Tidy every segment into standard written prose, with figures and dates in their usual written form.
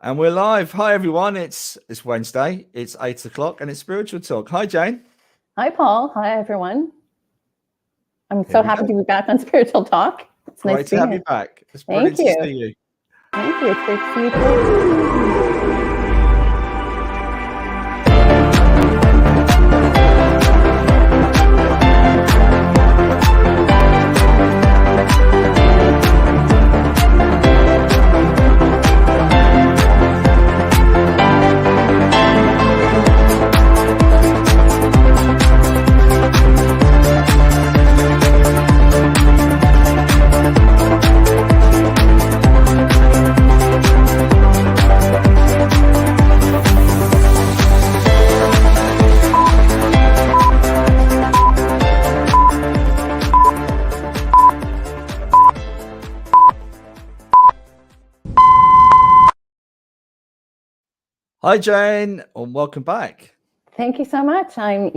And we're live. Hi everyone. It's Wednesday. It's 8 o'clock and it's Spiritual Talk. Hi Jane. Hi Paul. Hi everyone. I'm so happy to be back on Spiritual Talk. It's Great nice to have you back. It's brilliant Thank you. to see you. Thank you. It's great to see you too. Hi Jane, and welcome back. Thank you so much. I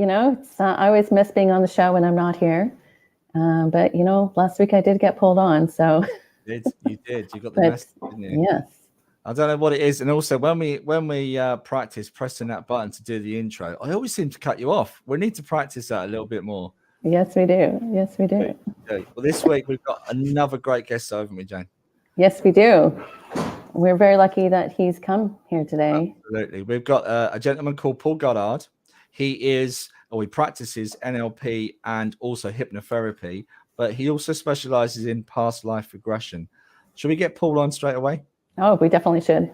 always miss being on the show when I'm not here. But last week I did get pulled on, so. You did. You got the message, didn't you? Yes. I don't know what it is, and also when we practice pressing that button to do the intro, I always seem to cut you off. We need to practice that a little bit more. Yes, we do. Yes, we do. Okay. Well, this week we've got another great guest over, haven't we, Jane? Yes, we do. We're very lucky that he's come here today. Absolutely. We've got a gentleman called Paul Goddard. He practices NLP and also hypnotherapy, but he also specializes in past life regression. Should we get Paul on straight away? Oh, we definitely should.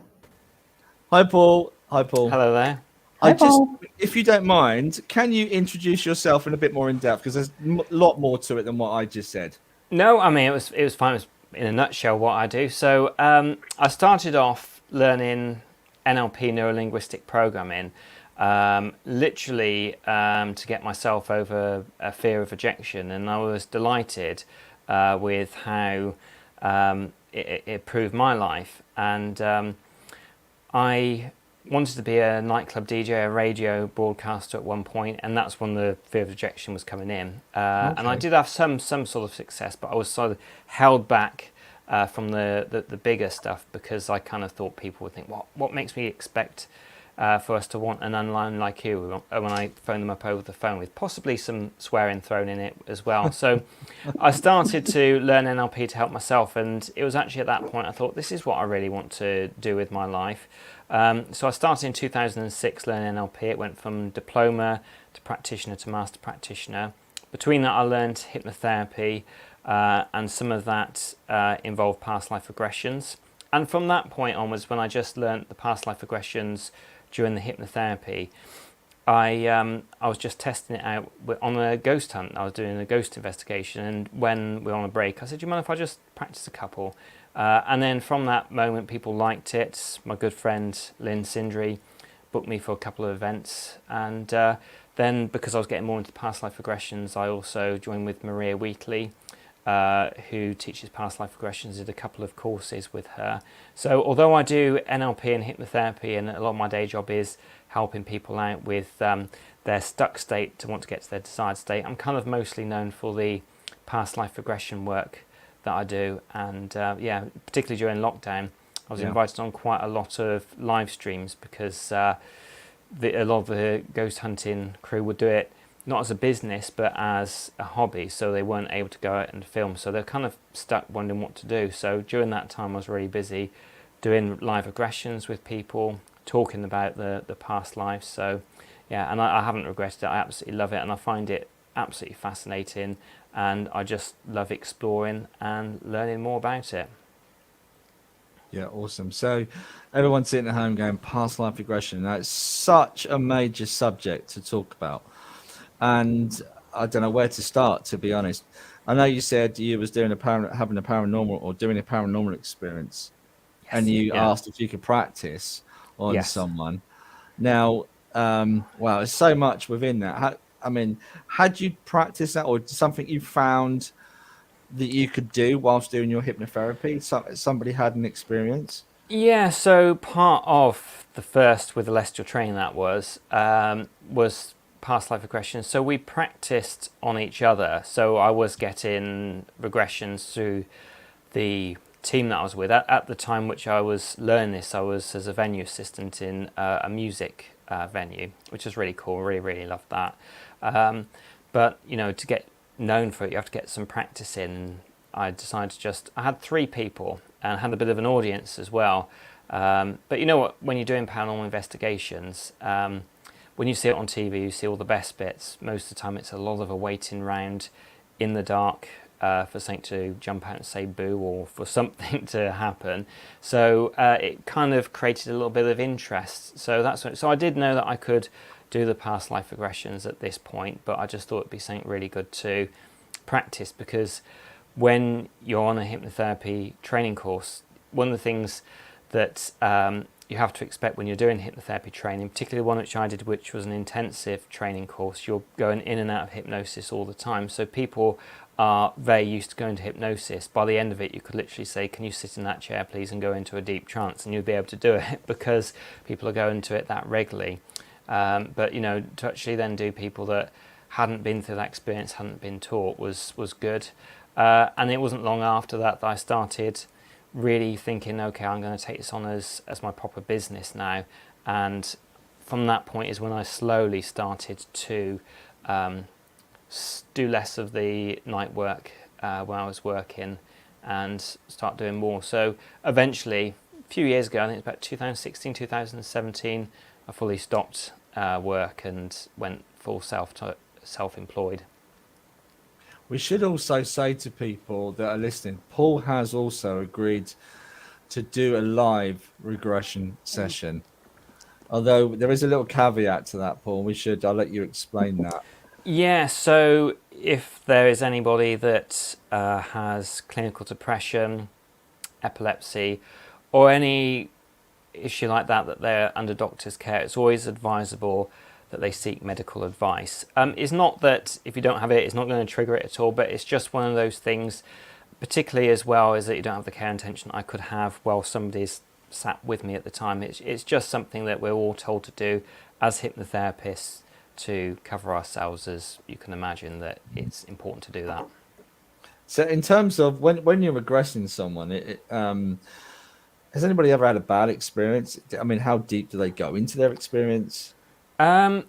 Hi, Paul. Hi, Paul. Hello there. Hi, Paul. If you don't mind, can you introduce yourself in a bit more in depth? Because there's a lot more to it than what I just said. No, I mean, it was fine. It was in a nutshell what I do. So I started off learning NLP, neuro-linguistic programming, literally to get myself over a fear of rejection. And I was delighted with how it improved my life. And I wanted to be a nightclub DJ, a radio broadcaster at one point, and that's when the fear of rejection was coming in. And I did have some sort of success, but I was sort of held back from the bigger stuff because I kind of thought people would think, what makes me expect for us to want an online like you when I phoned them up over the phone with possibly some swearing thrown in it as well. So I started to learn NLP to help myself, and it was actually at that point I thought, this is what I really want to do with my life. So I started in 2006 learning NLP. It went from diploma to practitioner to master practitioner. Between that I learned hypnotherapy, and some of that involved past life regressions. And from that point onwards, when I just learned the past life regressions during the hypnotherapy, I was just testing it out on a ghost hunt. I was doing a ghost investigation, and when we were on a break, I said, do you mind if I just practice a couple? And then from that moment, people liked it. My good friend Lyn Cinderey booked me for a couple of events, and then because I was getting more into past life regressions, I also joined with Maria Wheatley, who teaches past life regressions. Did a couple of courses with her. So although I do NLP and hypnotherapy, and a lot of my day job is helping people out with their stuck state to want to get to their desired state, I'm kind of mostly known for the past life regression work that I do. And particularly during lockdown, I was invited on quite a lot of live streams because a lot of the ghost hunting crew would do it not as a business but as a hobby, so they weren't able to go out and film, so they're kind of stuck wondering what to do. So during that time I was really busy doing live regressions with people, talking about the past lives. So yeah, and I haven't regretted it. I absolutely love it, and I find it absolutely fascinating, and I just love exploring and learning more about it. Yeah, awesome. So everyone's sitting at home going, past life regression. Now, it's such a major subject to talk about, and I don't know where to start, to be honest. I know you said you was doing having a paranormal or doing a paranormal experience, and you asked if you could practice on someone. Now, wow, there's so much within that. Had you practiced that, or something you found that you could do whilst doing your hypnotherapy? Somebody had an experience? Yeah, so part of the first with the celestial training that was past life regression. So we practiced on each other. So I was getting regressions through the team that I was with at the time which I was learning this, I was as a venue assistant in a music venue, which was really cool. Really loved that. But to get known for it, you have to get some practice in. And I decided I had 3 people and had a bit of an audience as well. But you know what? When you're doing paranormal investigations, when you see it on TV, you see all the best bits. Most of the time, it's a lot of a waiting round in the dark for something to jump out and say boo, or for something to happen. So it kind of created a little bit of interest. So I did know that I could do the past life regressions at this point, but I just thought it'd be something really good to practice, because when you're on a hypnotherapy training course, one of the things that you have to expect when you're doing hypnotherapy training, particularly the one which I did, which was an intensive training course, you're going in and out of hypnosis all the time. So people are very used to going to hypnosis. By the end of it, you could literally say, can you sit in that chair, please, and go into a deep trance, and you'll be able to do it because people are going to it that regularly. But to actually then do people that hadn't been through that experience, hadn't been taught, was good. And it wasn't long after that I started really thinking, okay, I'm going to take this on as my proper business now. And from that point is when I slowly started to do less of the night work when I was working, and start doing more. So eventually, a few years ago, I think it's about 2016, 2017, I fully stopped work and went full self-employed. We should also say to people that are listening, Paul has also agreed to do a live regression session. Although there is a little caveat to that, Paul. I'll let you explain that. Yeah, so if there is anybody that has clinical depression, epilepsy, or any issue like that they're under doctor's care, it's always advisable that they seek medical advice. It's not that if you don't have it, it's not going to trigger it at all, but it's just one of those things, particularly as well, is that you don't have the care and attention I could have while somebody's sat with me at the time. It's just something that we're all told to do as hypnotherapists to cover ourselves, as you can imagine that it's important to do that. So in terms of when you're regressing someone, has anybody ever had a bad experience? I mean, how deep do they go into their experience? I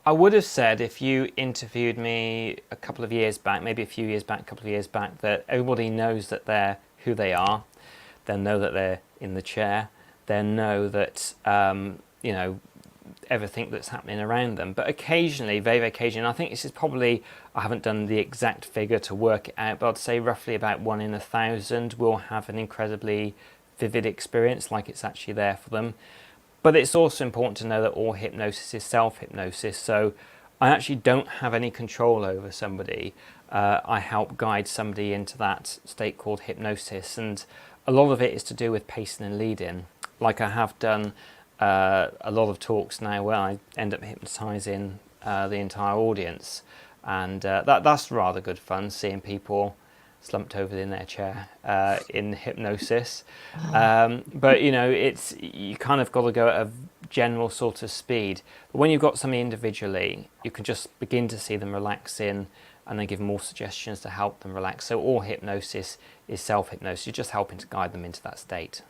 would have said if you interviewed me a couple of years back, maybe a few years back, a couple of years back, that everybody knows that they're who they are. They'll know that they're in the chair. They'll know that, everything that's happening around them. But occasionally, very occasionally, I think this is probably, I haven't done the exact figure to work it out, but I'd say roughly about 1 in 1,000 will have an incredibly vivid experience, like it's actually there for them. But it's also important to know that all hypnosis is self-hypnosis, so I actually don't have any control over somebody. I help guide somebody into that state called hypnosis, and a lot of it is to do with pacing and leading. Like I have done a lot of talks now where I end up hypnotising the entire audience, and that's rather good fun, seeing people slumped over in their chair in hypnosis. But you kind of got to go at a general sort of speed. But when you've got somebody individually, you can just begin to see them relaxing, and then give more suggestions to help them relax. So all hypnosis is self-hypnosis. You're just helping to guide them into that state.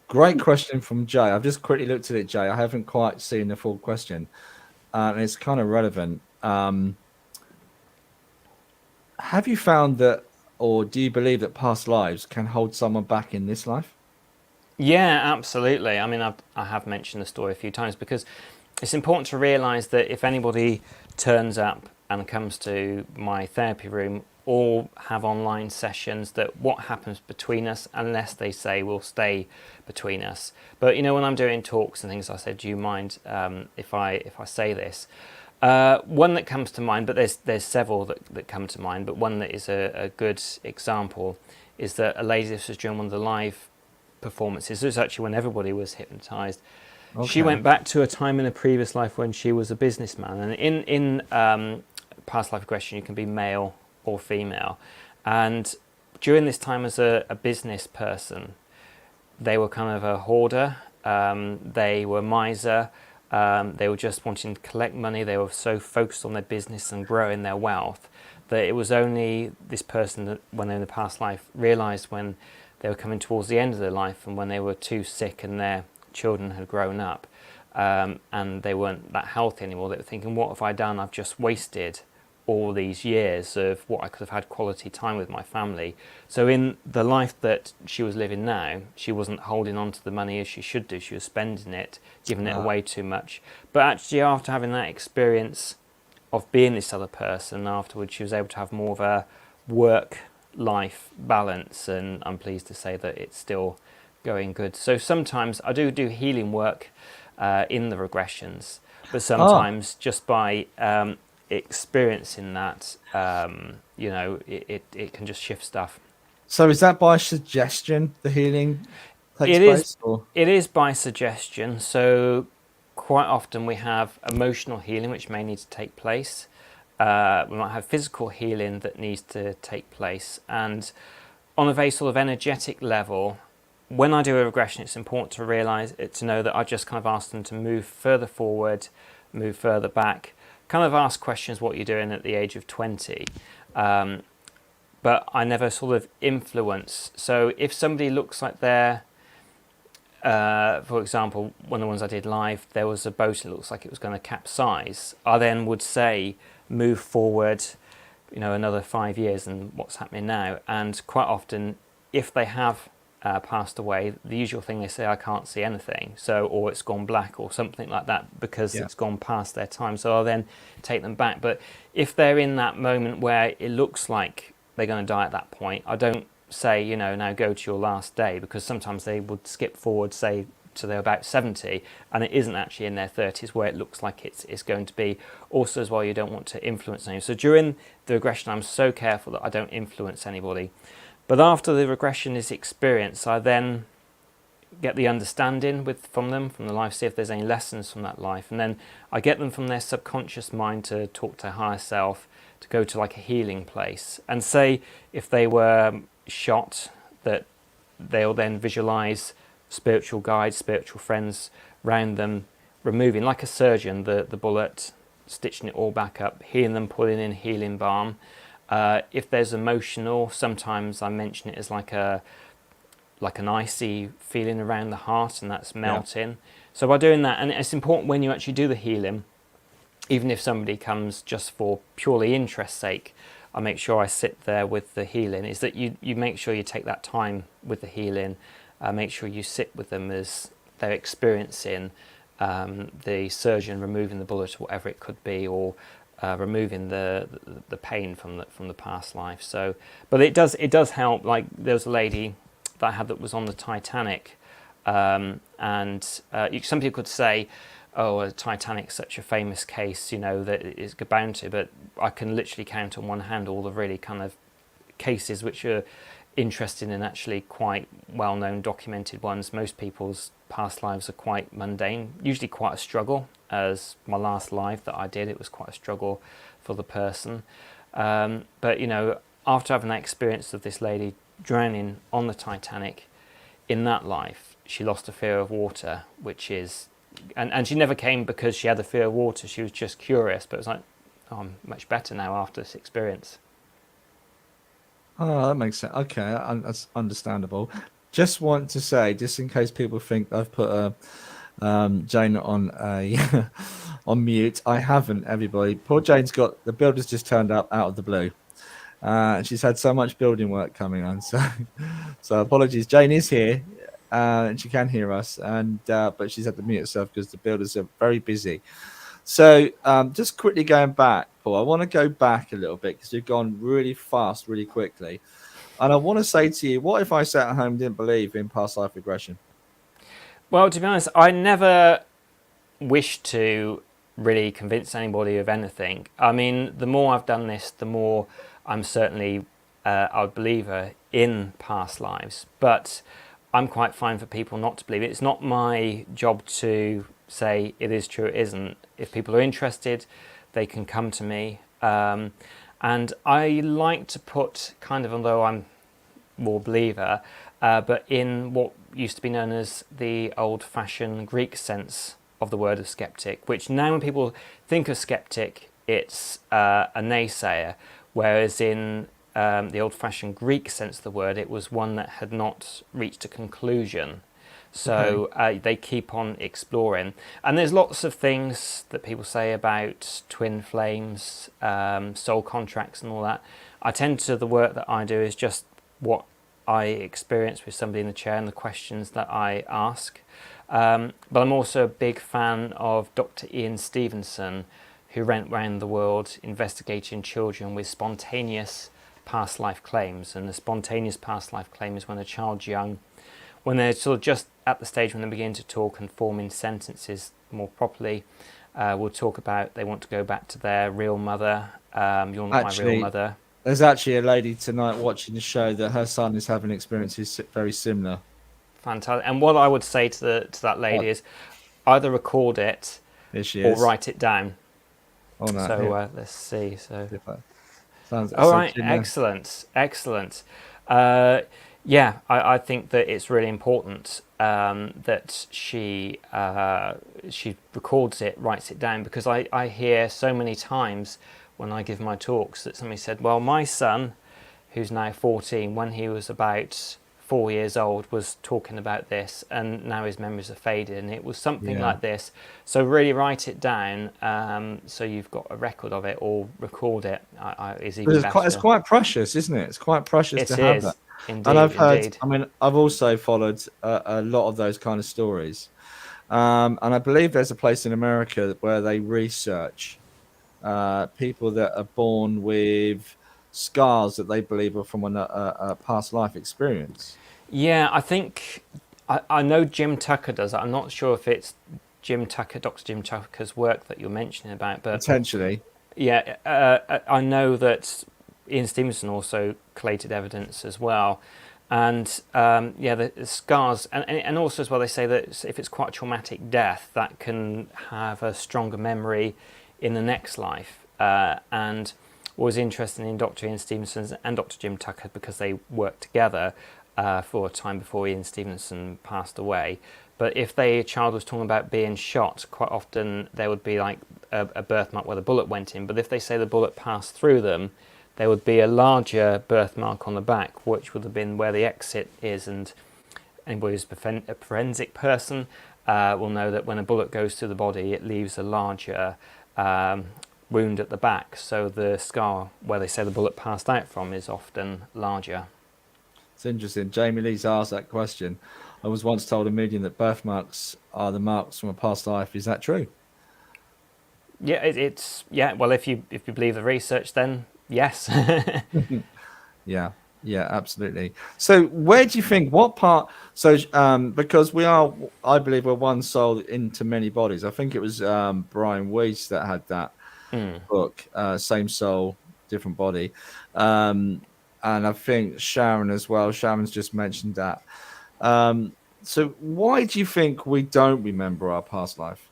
Great question from Jay. I've just quickly looked at it, Jay. I haven't quite seen the full question, and it's kind of relevant. Have you found that, or do you believe that past lives can hold someone back in this life? Yeah, absolutely. I mean, I have mentioned the story a few times, because it's important to realise that if anybody turns up and comes to my therapy room or have online sessions, that what happens between us, unless they say will stay between us. But when I'm doing talks and things, I said, do you mind if I say this? One that comes to mind, but there's several that come to mind, but one that is a good example is that a lady, this was during one of the live performances, it was actually when everybody was hypnotised. Okay. She went back to a time in a previous life when she was a businessman, and in past life regression you can be male or female, and during this time as a business person, they were kind of a hoarder, they were miser. They were just wanting to collect money. They were so focused on their business and growing their wealth that it was only this person that, when they're in the past life, realised when they were coming towards the end of their life, and when they were too sick and their children had grown up, and they weren't that healthy anymore, they were thinking, what have I done? I've just wasted all these years of what I could have had quality time with my family. So in the life that she was living now, she wasn't holding on to the money as she should do. She was spending it, giving it away too much. But actually, after having that experience of being this other person, afterwards she was able to have more of a work-life balance, and I'm pleased to say that it's still going good. So sometimes I do healing work in the regressions, but sometimes just by experiencing that, it can just shift stuff. So is that by suggestion, the healing takes place? It is by suggestion. So quite often we have emotional healing which may need to take place. We might have physical healing that needs to take place, and on a very sort of energetic level, when I do a regression, it's important to know that I just kind of ask them to move further forward, move further back, kind of ask questions what you're doing at the age of 20, but I never sort of influence. So if somebody looks like they're, for example, one of the ones I did live, there was a boat that looks like it was going to capsize, I then would say move forward, another 5 years and what's happening now. And quite often, if they have passed away, the usual thing they say, I can't see anything, or it's gone black or something like that, because it's gone past their time. So I'll then take them back. But if they're in that moment where it looks like they're going to die at that point, I don't say, now go to your last day, because sometimes they would skip forward, say, to they're about 70, and it isn't actually in their 30s where it looks like it's going to be. Also, as well, you don't want to influence anyone. So during the regression, I'm so careful that I don't influence anybody. But after the regression is experienced, I then get the understanding from the life, see if there's any lessons from that life. And then I get them from their subconscious mind to talk to their higher self, to go to like a healing place. And say if they were shot, that they'll then visualize spiritual guides, spiritual friends around them, removing, like a surgeon, the bullet, stitching it all back up, healing them, putting in healing balm. If there's emotional, sometimes I mention it as like an icy feeling around the heart, and that's melting. Yeah. So by doing that, and it's important when you actually do the healing, even if somebody comes just for purely interest sake, I make sure I sit there with the healing, is that you make sure you take that time with the healing, make sure you sit with them as they're experiencing the surgeon removing the bullet, or whatever it could be, or removing the pain from the past life. So, but it does help. Like there was a lady that I had that was on the Titanic, and some people could say, "Oh, Titanic's such a famous case, that it's bound to." But I can literally count on one hand all the really kind of cases which are interesting and actually quite well-known, documented ones. Most people's past lives are quite mundane, usually quite a struggle. As my last live that I did, it was quite a struggle for the person. But after having that experience of this lady drowning on the Titanic, in that life, she lost a fear of water, which is, and she never came because she had a fear of water. She was just curious, but it was like, oh, I'm much better now after this experience. Oh, that makes sense. Okay, that's understandable. Just want to say, just in case people think I've put Jane on on mute, I haven't. Everybody, poor Jane's got the builders just turned up out of the blue. She's had so much building work coming on, so apologies. Jane is here, and she can hear us, but she's had to mute herself because the builders are very busy. So just quickly going back, Paul, I want to go back a little bit because you've gone really fast, really quickly. And I want to say to you, what if I sat at home and didn't believe in past life regression? Well, to be honest, I never wished to really convince anybody of anything. I mean, the more I've done this, the more I'm certainly a believer in past lives. But I'm quite fine for people not to believe it. It's not my job to say it is true, it isn't. If people are interested, they can come to me. And I like to put kind of, although I'm more believer, but in what used to be known as the old-fashioned Greek sense of the word of skeptic, which now when people think of skeptic, it's a naysayer, whereas in the old-fashioned Greek sense of the word. It was one that had not reached a conclusion. So they keep on exploring. And there's lots of things that people say about twin flames, soul contracts and all that. I tend to, the work that I do is just what I experience with somebody in the chair and the questions that I ask. But I'm also a big fan of Dr. Ian Stevenson, who went around the world investigating children with spontaneous past life claims. And the spontaneous past life claim is when a child's young, when they're sort of just at the stage when they begin to talk and form in sentences more properly. We'll talk about they want to go back to their real mother. You're not my real mother. There's actually a lady tonight watching the show that her son is having experiences very similar. Fantastic. And what I would say to that lady is either record it or write it down. Oh, no, so let's see. So all right, excellent. Yeah, I think that it's really important that she records it, writes it down, because I hear so many times when I give my talks that somebody said, well, my son, who's now 14, when he was about 4 years old, was talking about this, and now his memories are faded, and it was something like this. So really write it down, so you've got a record of it, or record it is even better. It's quite precious, isn't it? It's quite precious to have that. Indeed, and I've heard, indeed. I mean, I've also followed a lot of those kind of stories. And I believe there's a place in America where they research people that are born with scars that they believe are from a past life experience. Yeah, I think, I know Jim Tucker does that. I'm not sure if it's Dr. Jim Tucker's work that you're mentioning about, but potentially. Yeah, I know that Ian Stevenson also collated evidence as well. And the scars, and also as well, they say that if it's quite a traumatic death, that can have a stronger memory in the next life. And what was interesting in Dr. Ian Stevenson's and Dr. Jim Tucker, because they worked together for a time before Ian Stevenson passed away. But if a child was talking about being shot, quite often there would be like a birthmark where the bullet went in. But if they say the bullet passed through them, there would be a larger birthmark on the back, which would have been where the exit is. And anybody who's a forensic person will know that when a bullet goes through the body, it leaves a larger wound at the back. So the scar where they say the bullet passed out from is often larger. It's interesting. Jamie Lee's asked that question. I was once told a medium that birthmarks are the marks from a past life. Is that true? Yeah, well, if you believe the research, then yes. Yeah, absolutely. So where do you think, what part, so because I believe we're one soul into many bodies. I think it was Brian Weiss that had that book, Same Soul, Different Body. And I think Sharon as well. Sharon's just mentioned that. So why do you think we don't remember our past life?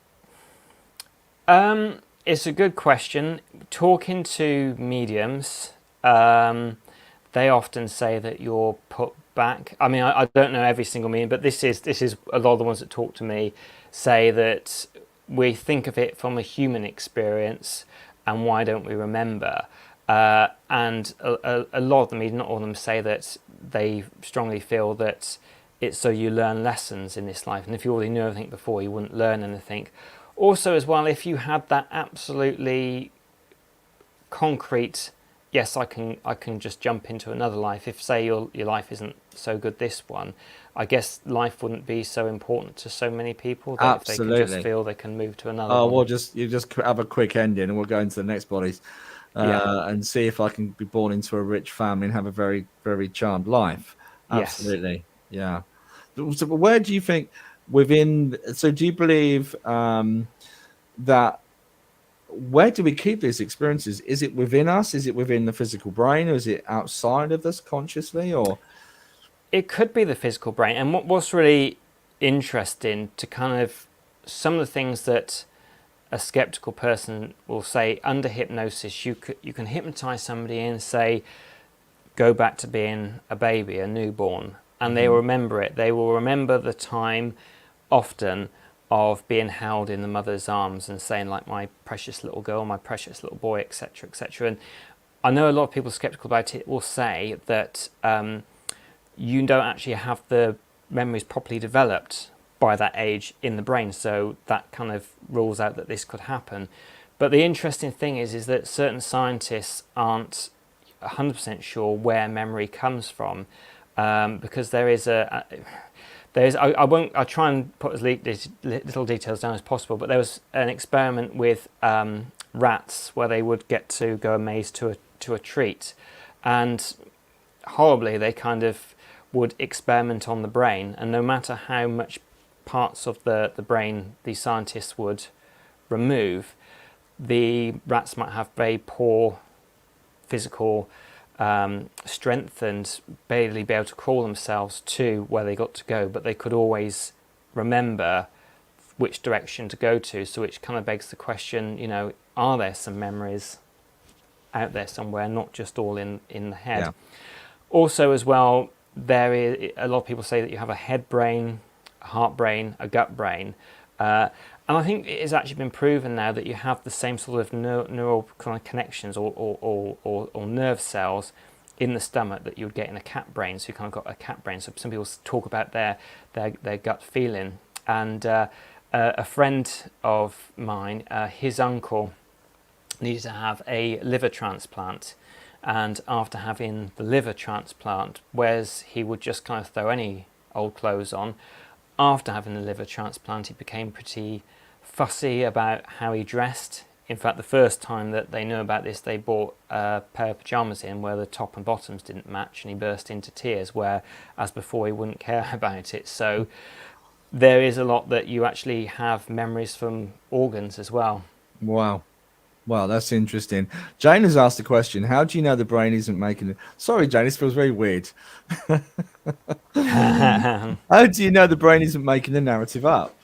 It's a good question. Talking to mediums, they often say that you're put back. I mean, I don't know every single medium, but this is a lot of the ones that talk to me say that we think of it from a human experience, and why don't we remember? And a lot of the mediums, not all of them, say that they strongly feel that it's so you learn lessons in this life, and if you already knew everything before, you wouldn't learn anything. Also, as well, if you had that absolutely concrete, yes, I can just jump into another life. If, say, your life isn't so good, this one, I guess life wouldn't be so important to so many people that Absolutely. If they can just feel they can move to another one. Well, you just have a quick ending, and we'll go into the next bodies and see if I can be born into a rich family and have a very, very charmed life. Absolutely, yes. Yeah. So where do you think do you believe that, where do we keep these experiences? Is it within us? Is it within the physical brain? Or is it outside of us consciously? Or it could be the physical brain. And what's really interesting to kind of some of the things that a skeptical person will say under hypnosis, you can hypnotize somebody and say, go back to being a baby, a newborn, and they will remember it. They will remember the time often of being held in the mother's arms and saying, like, my precious little girl, my precious little boy, etc., etc. And I know a lot of people skeptical about it will say that you don't actually have the memories properly developed by that age in the brain, so that kind of rules out that this could happen. But the interesting thing is that certain scientists aren't 100% sure where memory comes from, because I'll try and put as little details down as possible, but there was an experiment with rats where they would get to go a maze to a treat, and horribly they kind of would experiment on the brain, and no matter how much parts of the brain these scientists would remove, the rats might have very poor physical strength and barely be able to crawl themselves to where they got to go, but they could always remember which direction to go to. So which kind of begs the question, you know, are there some memories out there somewhere, not just all in the head? Yeah. Also as well, there is a lot of people say that you have a head brain, a heart brain, a gut brain, and I think it has actually been proven now that you have the same sort of neural kind of connections or nerve cells in the stomach that you would get in a cat brain. So you kind of got a cat brain. So some people talk about their gut feeling. And a friend of mine, his uncle needed to have a liver transplant. And after having the liver transplant, whereas he would just kind of throw any old clothes on, after having the liver transplant, he became pretty fussy about how he dressed. In fact, the first time that they knew about this, they bought a pair of pyjamas in where the top and bottoms didn't match, and he burst into tears, where, as before, he wouldn't care about it. So there is a lot that you actually have memories from organs as well. Wow. Wow, that's interesting. Jane has asked a question. How do you know the brain isn't making it? Sorry, Jane, this feels very weird. How do you know the brain isn't making the narrative up?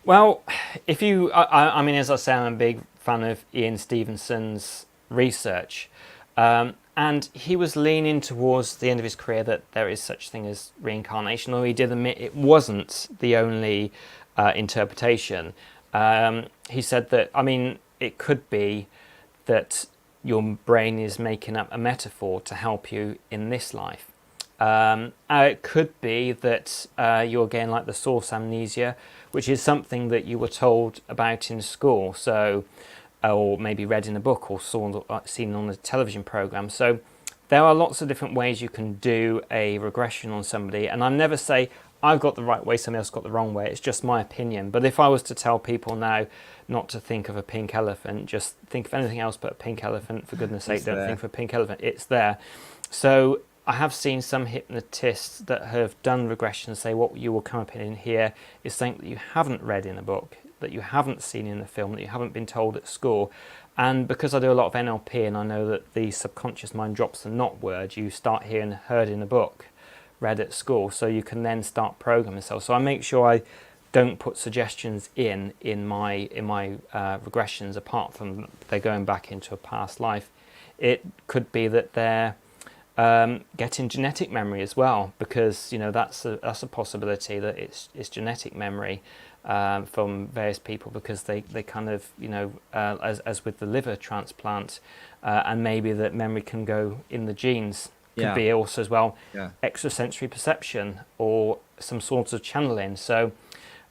Well, if you, I mean, as I say, I'm a big fan of Ian Stevenson's research, and he was leaning towards the end of his career that there is such thing as reincarnation, although he did admit it wasn't the only interpretation. He said that, I mean, it could be that your brain is making up a metaphor to help you in this life. It could be that you're getting like the source amnesia, which is something that you were told about in school, so or maybe read in a book or seen on a television program. So there are lots of different ways you can do a regression on somebody, and I never say I've got the right way, somebody else got the wrong way. It's just my opinion. But if I was to tell people now not to think of a pink elephant, just think of anything else but a pink elephant, for goodness sake, don't think of a pink elephant, it's there. So I have seen some hypnotists that have done regression say what you will come up in here is something that you haven't read in a book, that you haven't seen in a film, that you haven't been told at school. And because I do a lot of NLP and I know that the subconscious mind drops the not word, you start hearing heard in a book, read at school, so you can then start programming yourself. So I make sure I don't put suggestions in my regressions apart from they're going back into a past life. It could be that they're getting genetic memory as well, because you know that's a possibility that it's genetic memory from various people, because they kind of, you know, as with the liver transplant, and maybe that memory can go in the genes. Could be also as well extrasensory perception or some sort of channeling. So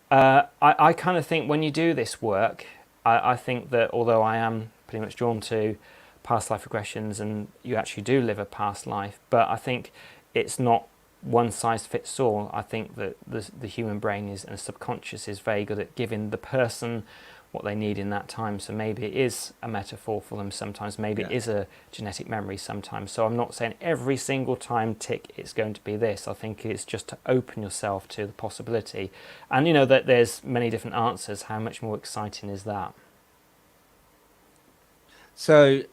I kind of think when you do this work, I think that although I am pretty much drawn to past life regressions and you actually do live a past life, but I think it's not one size fits all. I think that the human brain is, and the subconscious is very good at giving the person what they need in that time. So maybe it is a metaphor for them sometimes, maybe it is a genetic memory sometimes. So I'm not saying every single time tick it's going to be this. I think it's just to open yourself to the possibility, and you know that there's many different answers. How much more exciting is that? So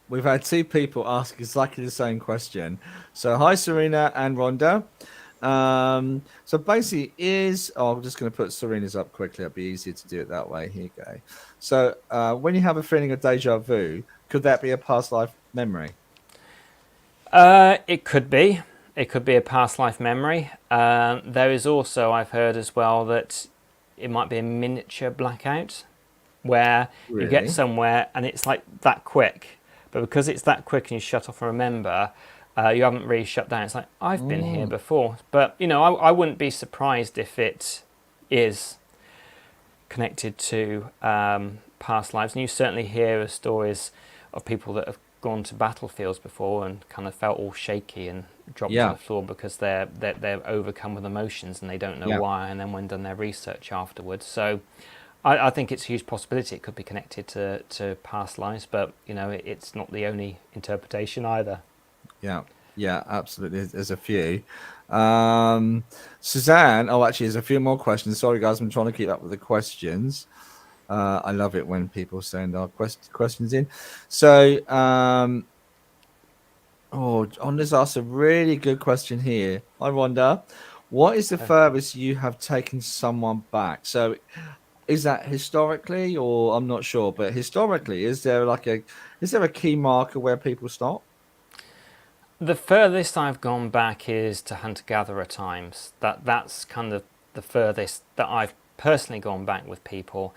we've had two people ask exactly the same question. So hi Serena and Rhonda. So basically I'm just going to put Serena's up quickly. It'll be easier to do it that way. Here you go. So when you have a feeling of deja vu, could that be a past life memory? It could be. It could be a past life memory. There is also, I've heard as well, that it might be a miniature blackout, where you get somewhere and it's like that quick, But because it's that quick and you shut off and remember, you haven't really shut down. It's like, I've been here before. But, you know, I wouldn't be surprised if it is connected to past lives. And you certainly hear stories of people that have gone to battlefields before and kind of felt all shaky and dropped to the floor because they're overcome with emotions and they don't know why, and then when done their research afterwards. So I think it's a huge possibility it could be connected to past lives, but you know, it's not the only interpretation either. Yeah, absolutely. There's a few. Suzanne, actually, there's a few more questions. Sorry, guys, I'm trying to keep up with the questions. I love it when people send our questions in. So, Onda's asked a really good question here. I wonder, what is the furthest you have taken someone back? So, is that historically, or I'm not sure, but historically, is there a key marker where people stop? The furthest I've gone back is to hunter-gatherer times. That's kind of the furthest that I've personally gone back with people.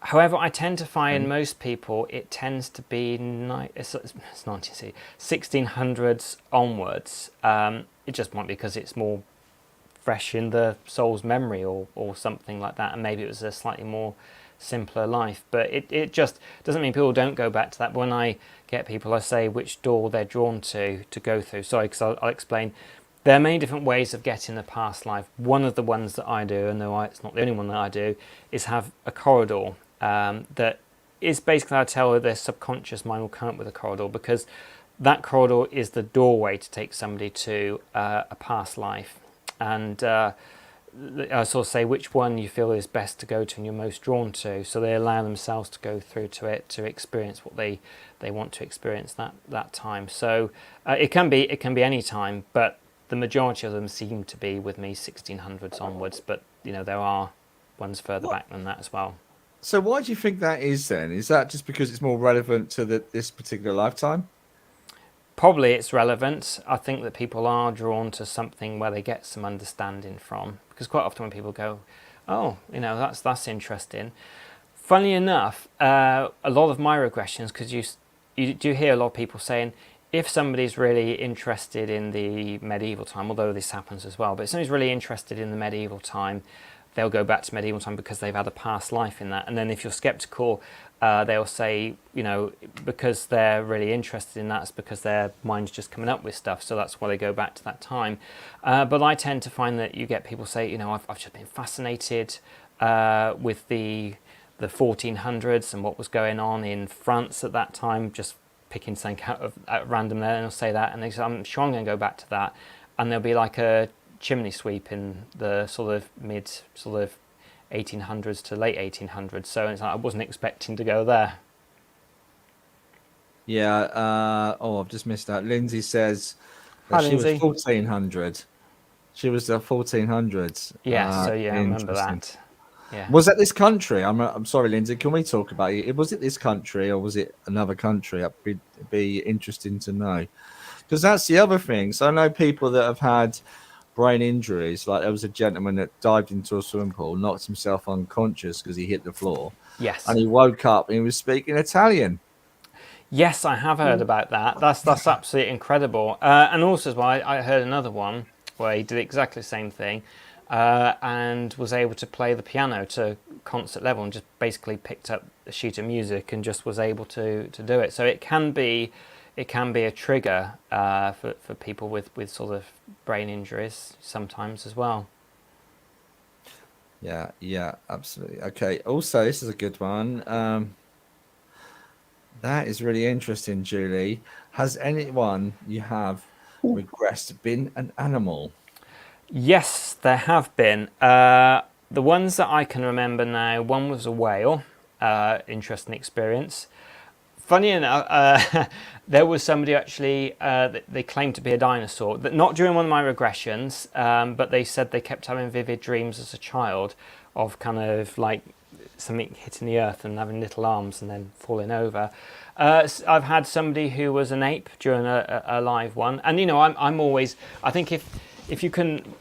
However, I tend to find most people, it tends to be it's 1600s onwards. It just might be because it's more fresh in the soul's memory or something like that, and maybe it was a slightly more simpler life. But it just doesn't mean people don't go back to that. But when I get people, I say which door they're drawn to go through. Sorry, because I'll explain. There are many different ways of getting the past life. One of the ones that I do, and though it's not the only one that I do, is have a corridor that is basically, I tell her their subconscious mind will come up with a corridor, because that corridor is the doorway to take somebody to a past life. And I sort of say which one you feel is best to go to and you're most drawn to, so they allow themselves to go through to it to experience what they want to experience that time. So it can be any time, but the majority of them seem to be with me 1600s onwards, but you know, there are ones further back than that as well. So why do you think that is then? Is that just because it's more relevant to this particular lifetime? Probably it's relevant. I think that people are drawn to something where they get some understanding from, because quite often when people go, oh, you know, that's interesting. Funnily enough, a lot of my regressions, because you do hear a lot of people saying, if somebody's really interested in the medieval time, although this happens as well, but if somebody's really interested in the medieval time, they'll go back to medieval time because they've had a past life in that. And then if you're skeptical, they'll say, you know, because they're really interested in that, it's because their mind's just coming up with stuff, so that's why they go back to that time. But I tend to find that you get people say, you know, I've just been fascinated with the 1400s and what was going on in France at that time, just picking something out at random there, and they'll say that, and they say, I'm sure I'm going to go back to that, and there'll be like a chimney sweep in the sort of mid 1800s to late 1800s, so it's like I wasn't expecting to go there. Yeah. I've just missed that. Lindsay says Hi, she Lindsay. was 1400. She was the 1400s. Yeah, so yeah, I remember that. Yeah. Was that this country? I'm sorry, Lindsay. Can we talk about it? Was it this country or was it another country? It'd be interesting to know, because that's the other thing. So I know people that have had brain injuries. Like there was a gentleman that dived into a swimming pool, knocked himself unconscious because he hit the floor. Yes. And he woke up and he was speaking Italian. Yes, I have heard about that. That's absolutely incredible. And also as well, I heard another one where he did exactly the same thing, and was able to play the piano to concert level and just basically picked up a sheet of music and just was able to do it. So it can be a trigger for people with sort of brain injuries sometimes as well. Yeah, absolutely. Okay. Also, this is a good one. That is really interesting, Julie. Has anyone you have regressed been an animal? Yes, there have been. The ones that I can remember now, one was a whale. Interesting experience. Funny enough, there was somebody actually, they claimed to be a dinosaur. Not during one of my regressions, but they said they kept having vivid dreams as a child of kind of like something hitting the earth and having little arms and then falling over. I've had somebody who was an ape during a live one. And, you know, I'm always, I think if you can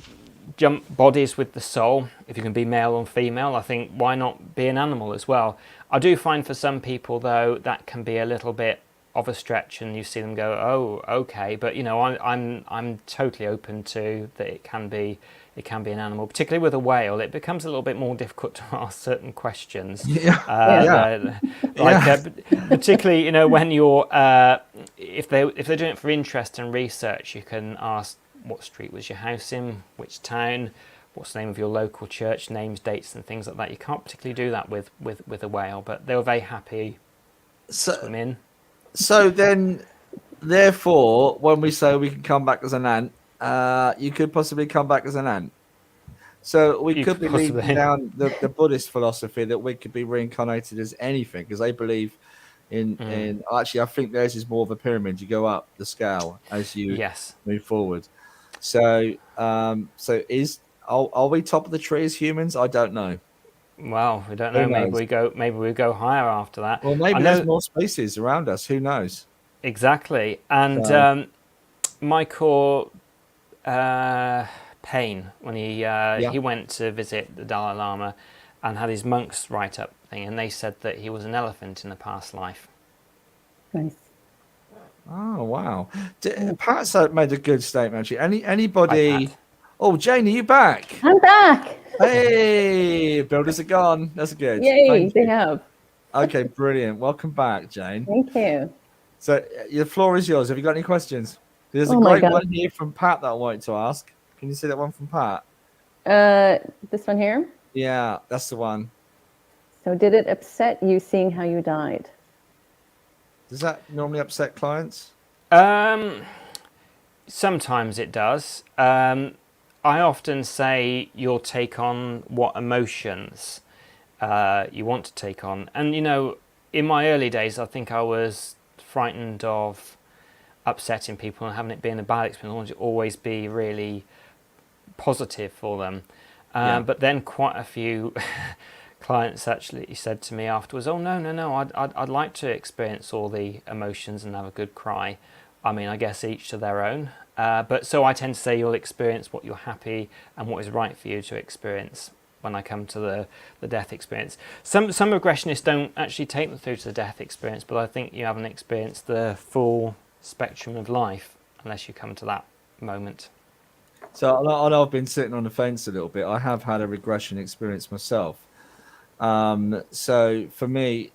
jump bodies with the soul, if you can be male or female, I think why not be an animal as well? I do find for some people, though, that can be a little bit of a stretch, and you see them go, oh, okay. But you know, I'm totally open to that. It can be an animal, particularly with a whale. It becomes a little bit more difficult to ask certain questions. Particularly, you know, when you're if they're doing it for interest and research, you can ask, what street was your house in, which town, what's the name of your local church, names, dates, and things like that. You can't particularly do that with a whale, but they were very happy to swim in. So then, therefore, when we say we can come back as an ant, you could possibly come back as an ant. So we could be leading down the Buddhist philosophy that we could be reincarnated as anything, because they believe in actually, I think theirs is more of a pyramid. You go up the scale as you move forward. So are we top of the tree as humans? I don't know. Well, we don't know. Maybe we go higher after that. Well, maybe there's more species around us. Who knows? Exactly. And Michael Payne, when he went to visit the Dalai Lama and had his monks write up thing, and they said that he was an elephant in a past life. Nice. Oh wow! Pat's made a good statement. Actually, anybody? Oh, Jane, are you back? I'm back. Hey, builders are gone. That's good. Yay, they have. Okay, brilliant. Welcome back, Jane. Thank you. So the floor is yours. Have you got any questions? There's a great one here from Pat that I wanted to ask. Can you see that one from Pat? This one here? Yeah, that's the one. So did it upset you seeing how you died? Does that normally upset clients? Sometimes it does. I often say you'll take on what emotions you want to take on. And, you know, in my early days, I think I was frightened of upsetting people and having it being a bad experience. I wanted to always be really positive for them. But then quite a few clients actually said to me afterwards, oh, no, I'd like to experience all the emotions and have a good cry. I mean, I guess each to their own. But so I tend to say you'll experience what you're happy and what is right for you to experience when I come to the death experience. Some regressionists don't actually take them through to the death experience, but I think you haven't experienced the full spectrum of life unless you come to that moment. So I know I've been sitting on the fence a little bit. I have had a regression experience myself. So for me,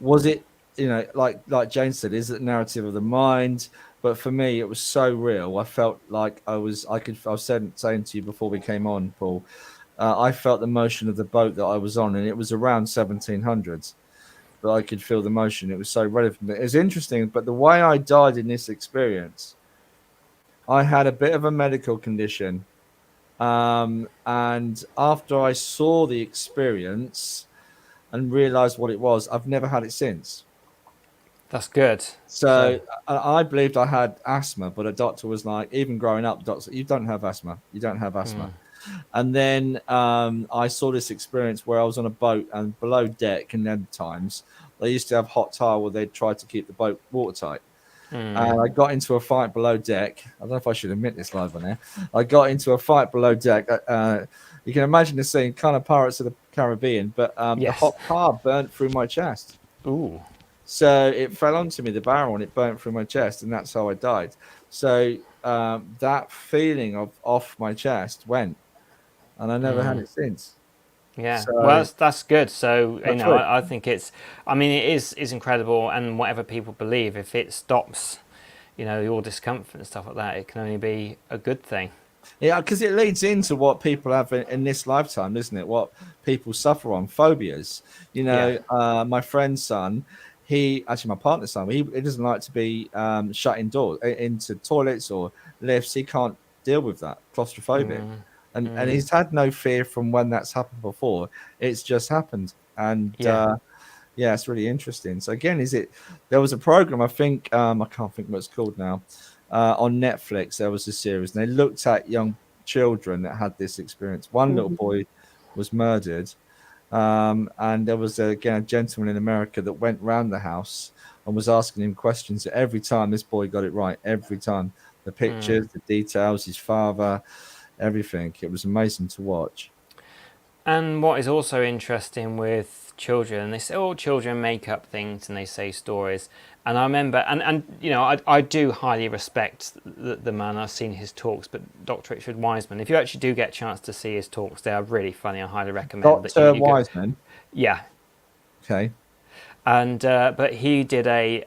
was it, you know, like Jane said, is it narrative of the mind? But for me, it was so real. I felt like I was saying to you before we came on, Paul, I felt the motion of the boat that I was on, and it was around 1700s, but I could feel the motion. It was so relevant. It was interesting, but the way I died in this experience, I had a bit of a medical condition. And after I saw the experience and realized what it was, I've never had it since. That's good. So I believed I had asthma, but a doctor was like, even growing up, doctor, you don't have asthma. You don't have asthma. And then I saw this experience where I was on a boat, and below deck, and then times they used to have hot tile where they'd try to keep the boat watertight. And I got into a fight below deck. I don't know if I should admit this live on air. I got into a fight below deck. You can imagine the scene, kind of Pirates of the Caribbean, but the hot tar burnt through my chest. Ooh. So it fell onto me, the barrel, and it burnt through my chest, and that's how I died. So that feeling of off my chest went, and I never had it since. Yeah, so, well, that's good. So, you know, I think it is incredible, and whatever people believe, if it stops, you know, your discomfort and stuff like that, it can only be a good thing. Yeah, because it leads into what people have in this lifetime, isn't it? What people suffer on, phobias. You know, my friend's son, my partner's son, he doesn't like to be shut indoors, into toilets or lifts. He can't deal with that, claustrophobic. And he's had no fear from when that's happened before. It's just happened. And it's really interesting. So again, there was a program, I think, I can't think what it's called now, on Netflix. There was a series, and they looked at young children that had this experience. One little boy was murdered. And there was, a gentleman in America that went round the house and was asking him questions. Every time this boy got it right, every time. The pictures, the details, his father, everything. It was amazing to watch. And what is also interesting with children, and they say, "Oh, children make up things and they say stories." And I remember, and you know, I do highly respect the man. I've seen his talks, but Dr. Richard Wiseman, if you actually do get a chance to see his talks, they are really funny. I highly recommend that. Dr. Wiseman. Yeah. Okay. And but he did a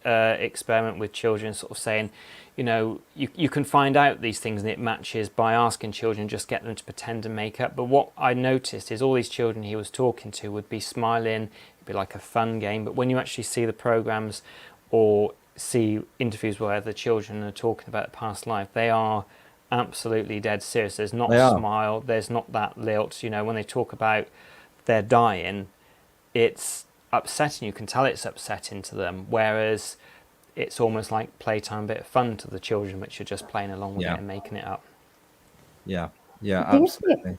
experiment with children, sort of saying, you know, you can find out these things and it matches by asking children, just get them to pretend and make up. But what I noticed is all these children he was talking to would be smiling, it'd be like a fun game. But when you actually see the programs or see interviews where the children are talking about the past life, they are absolutely dead serious. There's not a smile, there's not that lilt. You know, when they talk about their dying, it's upsetting. You can tell it's upsetting to them, whereas it's almost like playtime, bit of fun to the children, which are just playing along with it and making it up. Yeah, absolutely.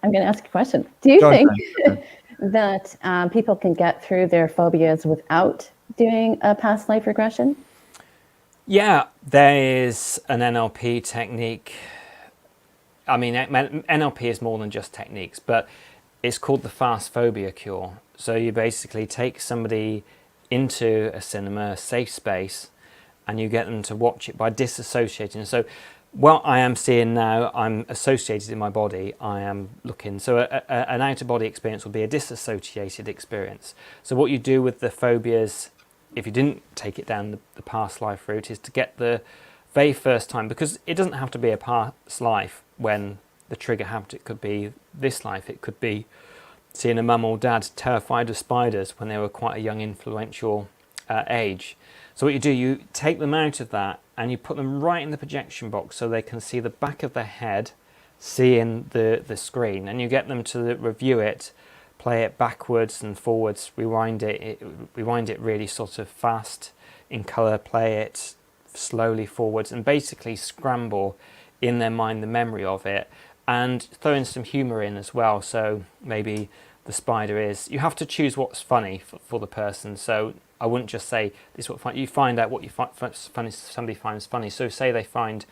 I'm going to ask a question. Do you think that people can get through their phobias without doing a past life regression? Yeah, there is an NLP technique. I mean, NLP is more than just techniques, but it's called the fast phobia cure. So you basically take somebody into a cinema, a safe space, and you get them to watch it by disassociating. So what I am seeing now, I'm associated in my body, I am looking. So an out-of-body experience will be a disassociated experience. So what you do with the phobias, if you didn't take it down the past life route, is to get the very first time, because it doesn't have to be a past life when the trigger happened. It could be this life, it could be seeing a mum or dad terrified of spiders when they were quite a young, influential age. So what you do, you take them out of that and you put them right in the projection box so they can see the back of their head, seeing the screen, and you get them to review it, play it backwards and forwards, rewind it really sort of fast in colour, play it slowly forwards, and basically scramble in their mind the memory of it, and throw in some humour in as well. So maybe the spider is, you have to choose what's funny for the person. So I wouldn't just say this is what fun. You find out what you find funny, somebody finds funny. So say they find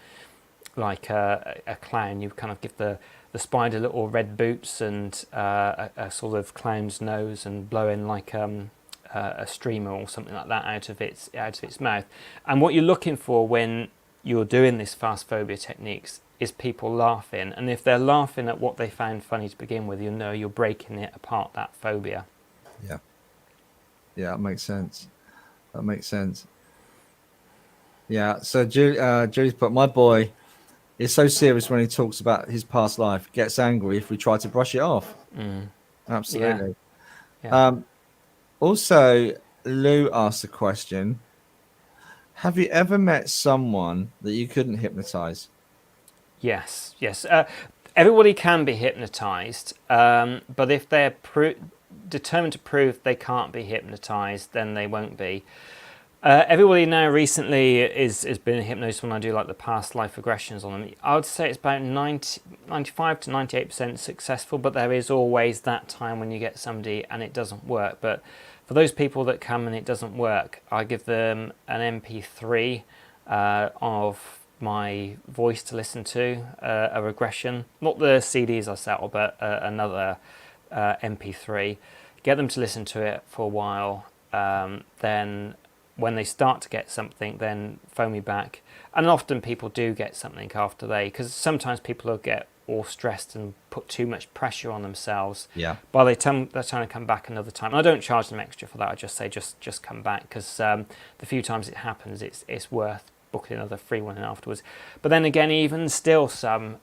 like a clown, you kind of give the spider little red boots and a sort of clown's nose, and blow in like a streamer or something like that out of its mouth. And what you're looking for when you're doing this fast phobia techniques is people laughing, and if they're laughing at what they found funny to begin with, you know you're breaking it apart, that phobia. Yeah, that makes sense. Yeah, so Julie's put, my boy is so serious when he talks about his past life, gets angry if we try to brush it off. Absolutely. Yeah. Also, Lou asked a question: have you ever met someone that you couldn't hypnotize? Yes. Everybody can be hypnotized, but if they're determined to prove they can't be hypnotized, then they won't be. Everybody now recently is been hypnotized when I do like the past life regressions on them. I would say it's about 95 to 98% successful, but there is always that time when you get somebody and it doesn't work. But for those people that come and it doesn't work, I give them an MP3 of my voice to listen to, a regression, not the CDs I sell, but another MP3. Get them to listen to it for a while. Then when they start to get something, then phone me back. And often people do get something after because sometimes people will get all stressed and put too much pressure on themselves. Yeah. But they're trying to come back another time. And I don't charge them extra for that. I just say just come back, because the few times it happens, it's worth booking another free one afterwards. But then again, even still, some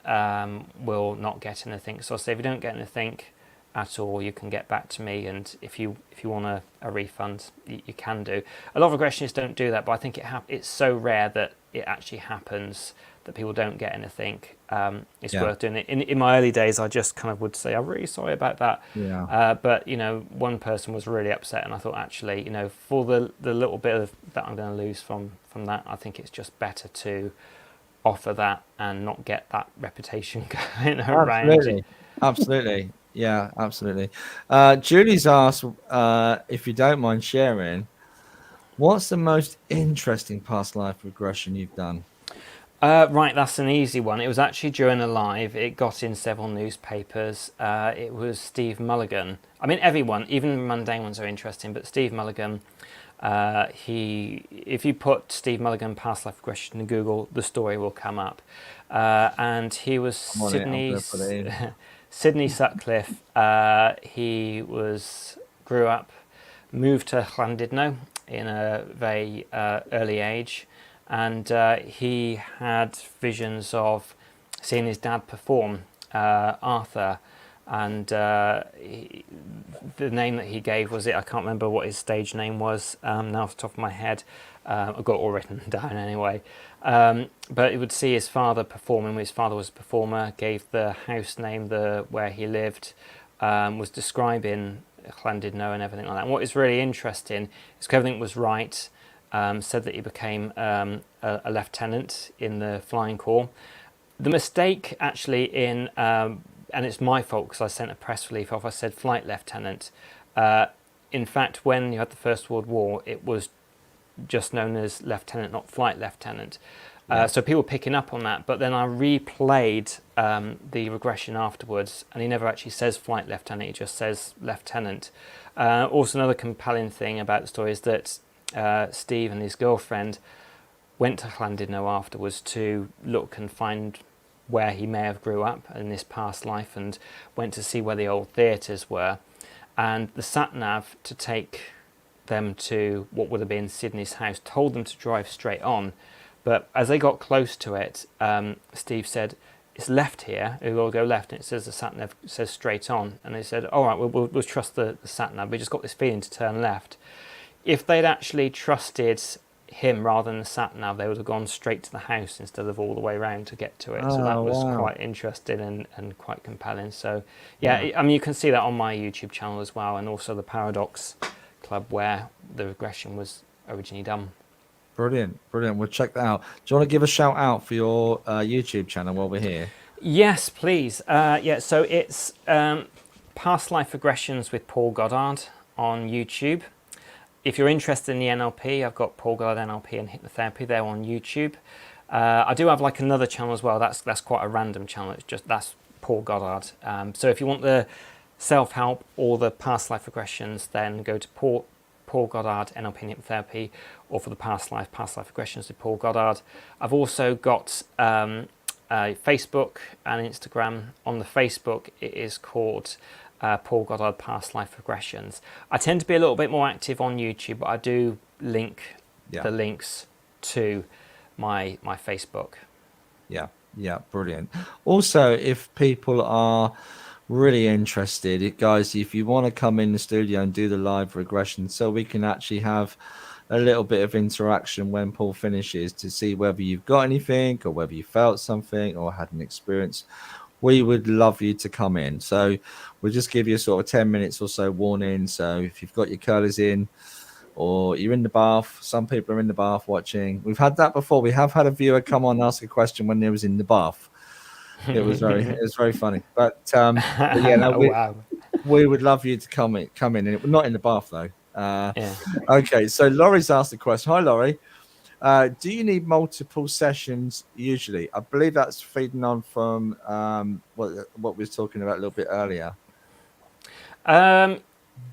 will not get anything. So I say, if you don't get anything at all, you can get back to me, and if you want a refund, you can do. A lot of regressionists don't do that, but I think it's so rare that it actually happens that people don't get anything. It's worth doing it. In my early days, I just kind of would say, I'm really sorry about that. Yeah. But one person was really upset, and I thought, actually, for the little bit that I'm going to lose from that, I think it's just better to offer that and not get that reputation going around. Absolutely. Yeah, absolutely. Julie's asked, if you don't mind sharing, what's the most interesting past life regression you've done? Right, that's an easy one. It was actually during a live. It got in several newspapers. It was Steve Mulligan. I mean, everyone, even mundane ones are interesting, but Steve Mulligan, if you put Steve Mulligan past life regression in Google, the story will come up. And he was Sydney Sutcliffe. He grew up, moved to Llandudno in a very early age. And he had visions of seeing his dad perform, Arthur, and the name that he gave was I can't remember what his stage name was now off the top of my head. I've got it all written down anyway. But he would see his father performing. His father was a performer, gave the house name where he lived, was describing Llandudno and everything like that. And what is really interesting is everything was right. Said that he became a lieutenant in the Flying Corps. The mistake actually and it's my fault because I sent a press release off, I said flight lieutenant. In fact, when you had the First World War, it was just known as lieutenant, not flight lieutenant. So people were picking up on that, but then I replayed the regression afterwards, and he never actually says flight lieutenant, he just says lieutenant. Also, another compelling thing about the story is that Steve and his girlfriend went to Llandudno afterwards to look and find where he may have grew up in this past life, and went to see where the old theatres were. And the sat-nav to take them to what would have been Sydney's house told them to drive straight on. But as they got close to it, Steve said, it's left here, we'll go left, and it says the sat-nav says straight on. And they said, all right, we'll trust the sat-nav, we just got this feeling to turn left. If they'd actually trusted him rather than the sat-nav, they would have gone straight to the house instead of all the way around to get to it. So that was quite interesting and quite compelling. So yeah, I mean, you can see that on my YouTube channel as well, and also the Paradox Club where the regression was originally done. Brilliant. We'll check that out. Do you want to give a shout out for your YouTube channel while we're here? Yes, please. So it's Past Life Regressions with Paul Goddard on YouTube. If you're interested in the NLP, I've got Paul Goddard NLP and Hypnotherapy there on YouTube. I do have like another channel as well. That's quite a random channel. That's Paul Goddard. So if you want the self-help or the past life regressions, then go to Paul Goddard NLP and Hypnotherapy, or for the past life regressions with Paul Goddard. I've also got Facebook and Instagram. On the Facebook, it is called Paul Goddard Past Life Regressions. I tend to be a little bit more active on YouTube, but I do link the links to my Facebook. Yeah, brilliant. Also, if people are really interested, guys, if you want to come in the studio and do the live regression so we can actually have a little bit of interaction when Paul finishes to see whether you've got anything or whether you felt something or had an experience, we would love you to come in. So we'll just give you sort of 10 minutes or so warning. So if you've got your curlers in or you're in the bath, some people are in the bath watching. We've had that before. We have had a viewer come on and ask a question when they was in the bath. It was very funny. But yeah, no, we would love you to come in. And not in the bath though. Okay, so Laurie's asked the question. Hi, Laurie. Do you need multiple sessions usually? I believe that's feeding on from what we were talking about a little bit earlier.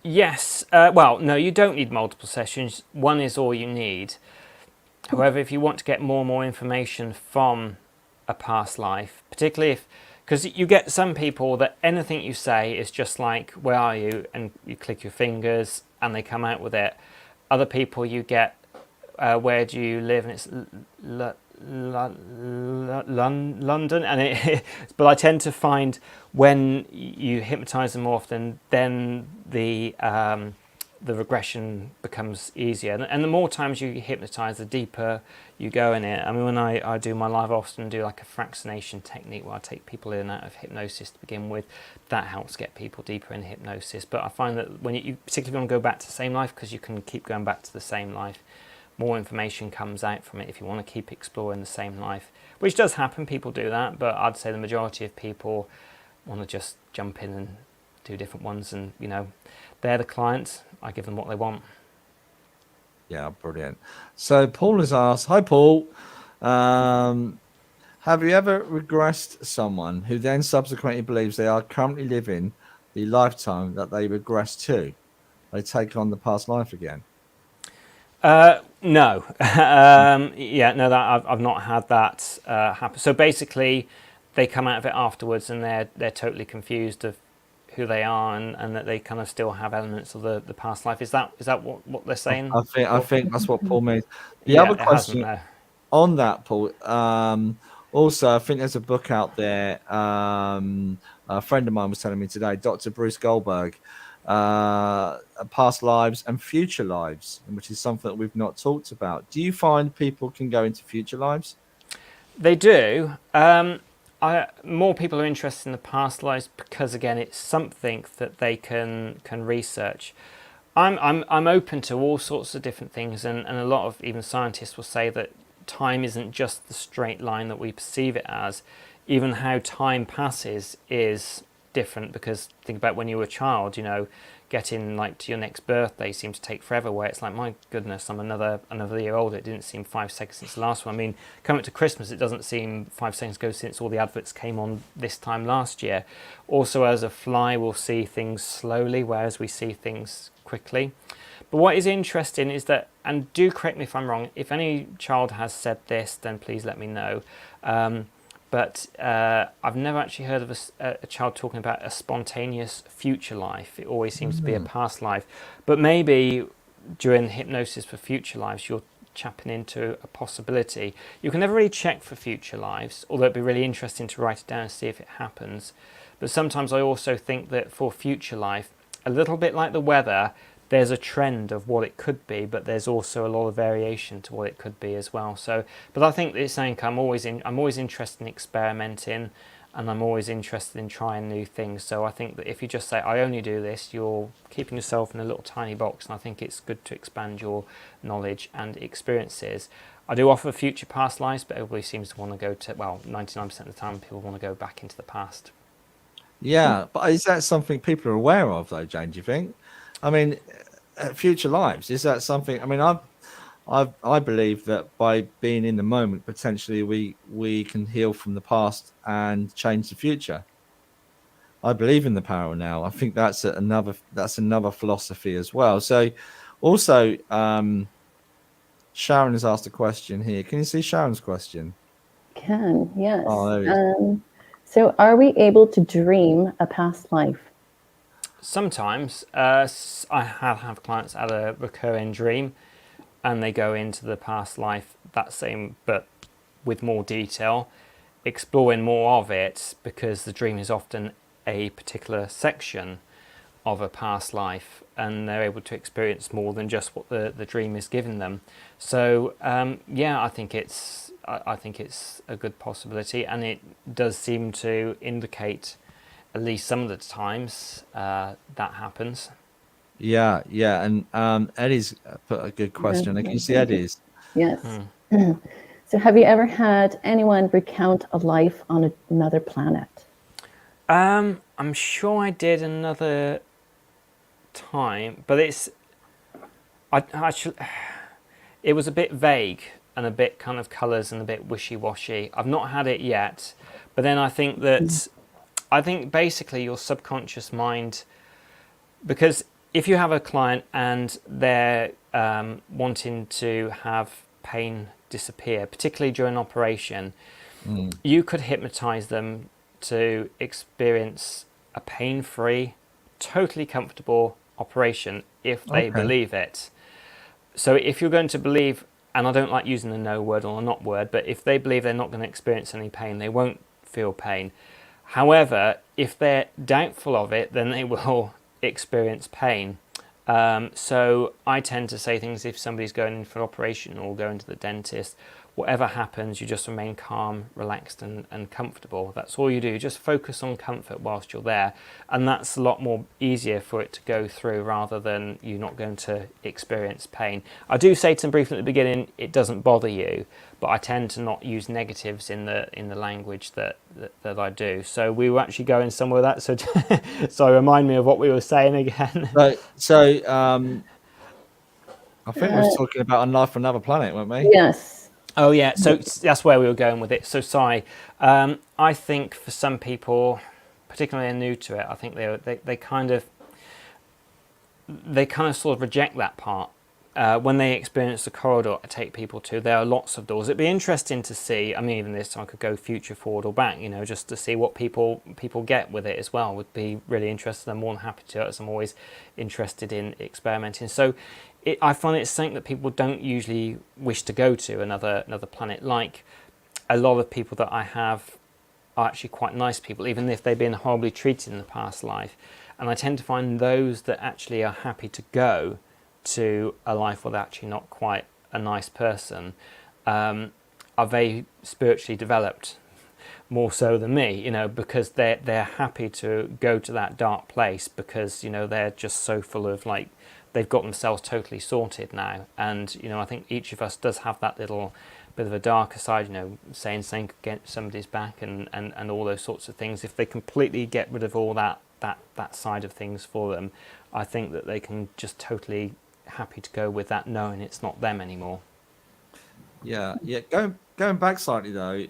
Yes. Well, no, you don't need multiple sessions. One is all you need. However, if you want to get more and more information from a past life, particularly because you get some people that anything you say is just like, where are you? And you click your fingers and they come out with it. Other people you get, where do you live? And it's London. And but I tend to find when you hypnotize them more often, then the regression becomes easier. And the more times you hypnotize, the deeper you go in it. I mean, when I do my live, I often do like a fractionation technique where I take people in and out of hypnosis to begin with. That helps get people deeper in hypnosis. But I find that when you particularly want to go back to the same life, because you can keep going back to the same life, more information comes out from it if you want to keep exploring the same life, which does happen. People do that, but I'd say the majority of people want to just jump in and do different ones, and they're the clients. I give them what they want. Yeah, brilliant. So Paul has asked, hi Paul, Have you ever regressed someone who then subsequently believes they are currently living the lifetime that they regress to? They take on the past life again. No. No, that I've not had that happen. So basically, they come out of it afterwards, and they're totally confused of who they are, and that they kind of still have elements of the past life. Is that what they're saying? I think that's what Paul means. The Yeah, other it hasn't. question No. on that, Paul. Also, I think there's a book out there. A friend of mine was telling me today, Dr. Bruce Goldberg, past lives and future lives, which is something that we've not talked about. Do you find people can go into future lives? They do. More people are interested in the past lives because, again, it's something that they can research. I'm open to all sorts of different things, and a lot of even scientists will say that time isn't just the straight line that we perceive it as. Even how time passes is different, because think about when you were a child, getting like to your next birthday seems to take forever, where it's like, my goodness, I'm another year older. It didn't seem 5 seconds since the last one. I mean, coming to Christmas, it doesn't seem 5 seconds ago since all the adverts came on this time last year. Also, as a fly, we'll see things slowly, whereas we see things quickly. But what is interesting is that, and do correct me if I'm wrong, if any child has said this, then please let me know. But I've never actually heard of a child talking about a spontaneous future life. It always seems to be a past life. But maybe during hypnosis for future lives, you're chapping into a possibility. You can never really check for future lives, although it'd be really interesting to write it down and see if it happens. But sometimes I also think that for future life, a little bit like the weather, there's a trend of what it could be, but there's also a lot of variation to what it could be as well. So, but I think it's saying I'm always interested in experimenting, and I'm always interested in trying new things. So I think that if you just say I only do this, you're keeping yourself in a little tiny box, and I think it's good to expand your knowledge and experiences. I do offer future past lives, but everybody seems to want to go to, 99% of the time people want to go back into the past. Yeah, but is that something people are aware of, though, Jane? Do you think? I mean, future lives, is that something? I mean, I believe that by being in the moment, potentially we can heal from the past and change the future. I believe in the power now. I think that's another philosophy as well. So, also, Sharon has asked a question here. Can you see Sharon's question? Can, yes. Oh, there it is. So, are we able to dream a past life? Sometimes I have clients had a recurring dream, and they go into the past life that same, but with more detail, exploring more of it, because the dream is often a particular section of a past life, and they're able to experience more than just what the dream is giving them. So I think it's a good possibility, and it does seem to indicate, at least some of the times, that happens. Yeah, and Eddie's put a good question. Can you see Eddie's? Yes. So have you ever had anyone recount a life on another planet? I'm sure I did another time, but it was a bit vague and a bit kind of colours and a bit wishy-washy. I've not had it yet, but then I think basically your subconscious mind, because if you have a client and they're wanting to have pain disappear, particularly during operation, you could hypnotize them to experience a pain-free, totally comfortable operation if they believe it. So if you're going to believe, and I don't like using the no word or the not word, but if they believe they're not going to experience any pain, they won't feel pain. However, if they're doubtful of it, then they will experience pain. So I tend to say things, if somebody's going in for an operation or going to the dentist, whatever happens, you just remain calm, relaxed and comfortable. That's all you do. Just focus on comfort whilst you're there. And that's a lot more easier for it to go through, rather than you not going to experience pain. I do say to them briefly at the beginning, it doesn't bother you, but I tend to not use negatives in the language that I do. So we were actually going somewhere with that. So remind me of what we were saying again. So I think we were talking about a life on another planet, weren't we? Yes. Oh yeah, so that's where we were going with it. So sorry, I think for some people, particularly new to it, I think they kind of sort of reject that part. When they experience the corridor I take people to, there are lots of doors. It'd be interesting to see. I mean, even this time I could go future, forward, or back. Just to see what people get with it as well. Would be really interested. I'm more than happy to, as I'm always interested in experimenting. So, I find it's something that people don't usually wish to go to another planet. Like a lot of people that I have are actually quite nice people, even if they've been horribly treated in the past life. And I tend to find those that actually are happy to go to a life where they're actually not quite a nice person are very spiritually developed, more so than me, because they're happy to go to that dark place because they're just so full of they've got themselves totally sorted now. And I think each of us does have that little bit of a darker side, saying something could get somebody's back and all those sorts of things. If they completely get rid of all that side of things for them, I think that they can just totally happy to go with that, knowing it's not them anymore. Yeah. Going back slightly though,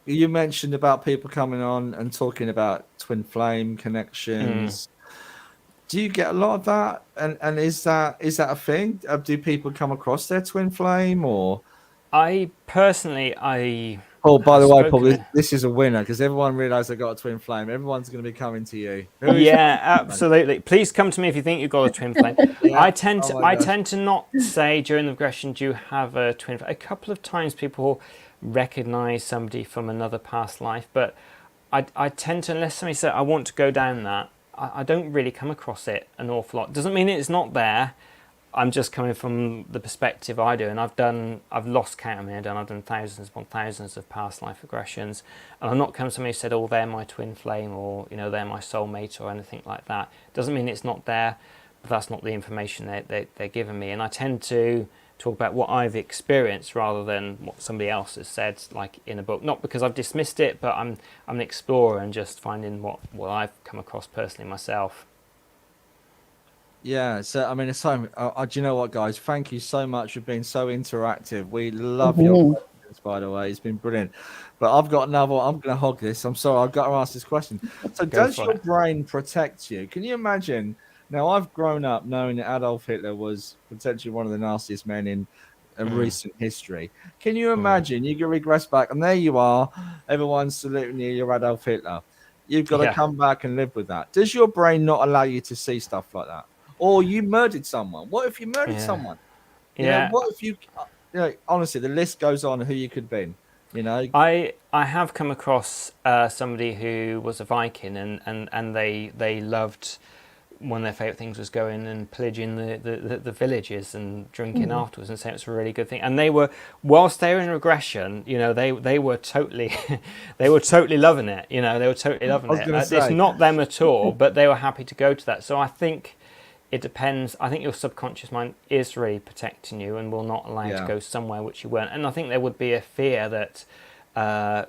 you mentioned about people coming on and talking about twin flame connections. Do you get a lot of that? And is that a thing? Do people come across their twin flame or? I personally, Oh, by the way, Paul, this is a winner because everyone realised they got a twin flame. Everyone's going to be coming to you. Yeah, absolutely. Please come to me if you think you've got a twin flame. Yeah. I tend to not say during the regression, do you have a twin flame? A couple of times people recognise somebody from another past life, but I tend to, unless somebody says I want to go down that, I don't really come across it an awful lot. Doesn't mean it's not there. I'm just coming from the perspective I do, and I've lost count of me. I've done thousands upon thousands of past life regressions, and I'm not come to somebody who said, "Oh, they're my twin flame," or they're my soulmate, or anything like that. Doesn't mean it's not there, but that's not the information they're giving me. And I tend to talk about what I've experienced rather than what somebody else has said, like in a book. Not because I've dismissed it, but I'm an explorer and just finding what I've come across personally myself. Yeah, so I mean, it's time. Do you know what, guys? Thank you so much for being so interactive. We love your questions, by the way. It's been brilliant. But I've got another one. I'm going to hog this. I'm sorry. I've got to ask this question. So, does your brain protect you? Can you imagine? Now, I've grown up knowing that Adolf Hitler was potentially one of the nastiest men in recent history. Can you imagine? You can regress back, and there you are. Everyone's saluting you. You're Adolf Hitler. You've got to come back and live with that. Does your brain not allow you to see stuff like that? Or you murdered someone. What if you murdered someone? What if you honestly, the list goes on who you could be. I have come across somebody who was a Viking and they loved, one of their favourite things was going and pillaging the villages and drinking afterwards, and saying it's a really good thing. And they were, whilst they were in regression, they were totally they were totally loving it. They were totally loving it. It's not them at all, but they were happy to go to that. So I think it depends. I think your subconscious mind is really protecting you and will not allow you to go somewhere which you weren't. And I think there would be a fear that, I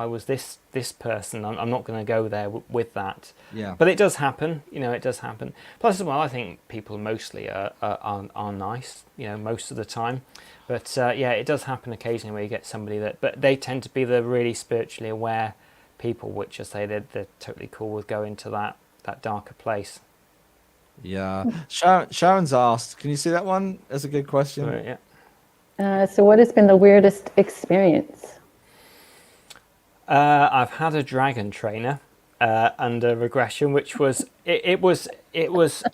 was this person. I'm not going to go there with that. Yeah. But it does happen. It does happen. Plus, as well, I think people mostly are nice. Most of the time. But it does happen occasionally where you get somebody but they tend to be the really spiritually aware people, which I say they're totally cool with going to that darker place. Yeah. Sharon's asked, can you see that one? That's a good question. Right, yeah. So what has been the weirdest experience? I've had a dragon trainer under regression, which was it was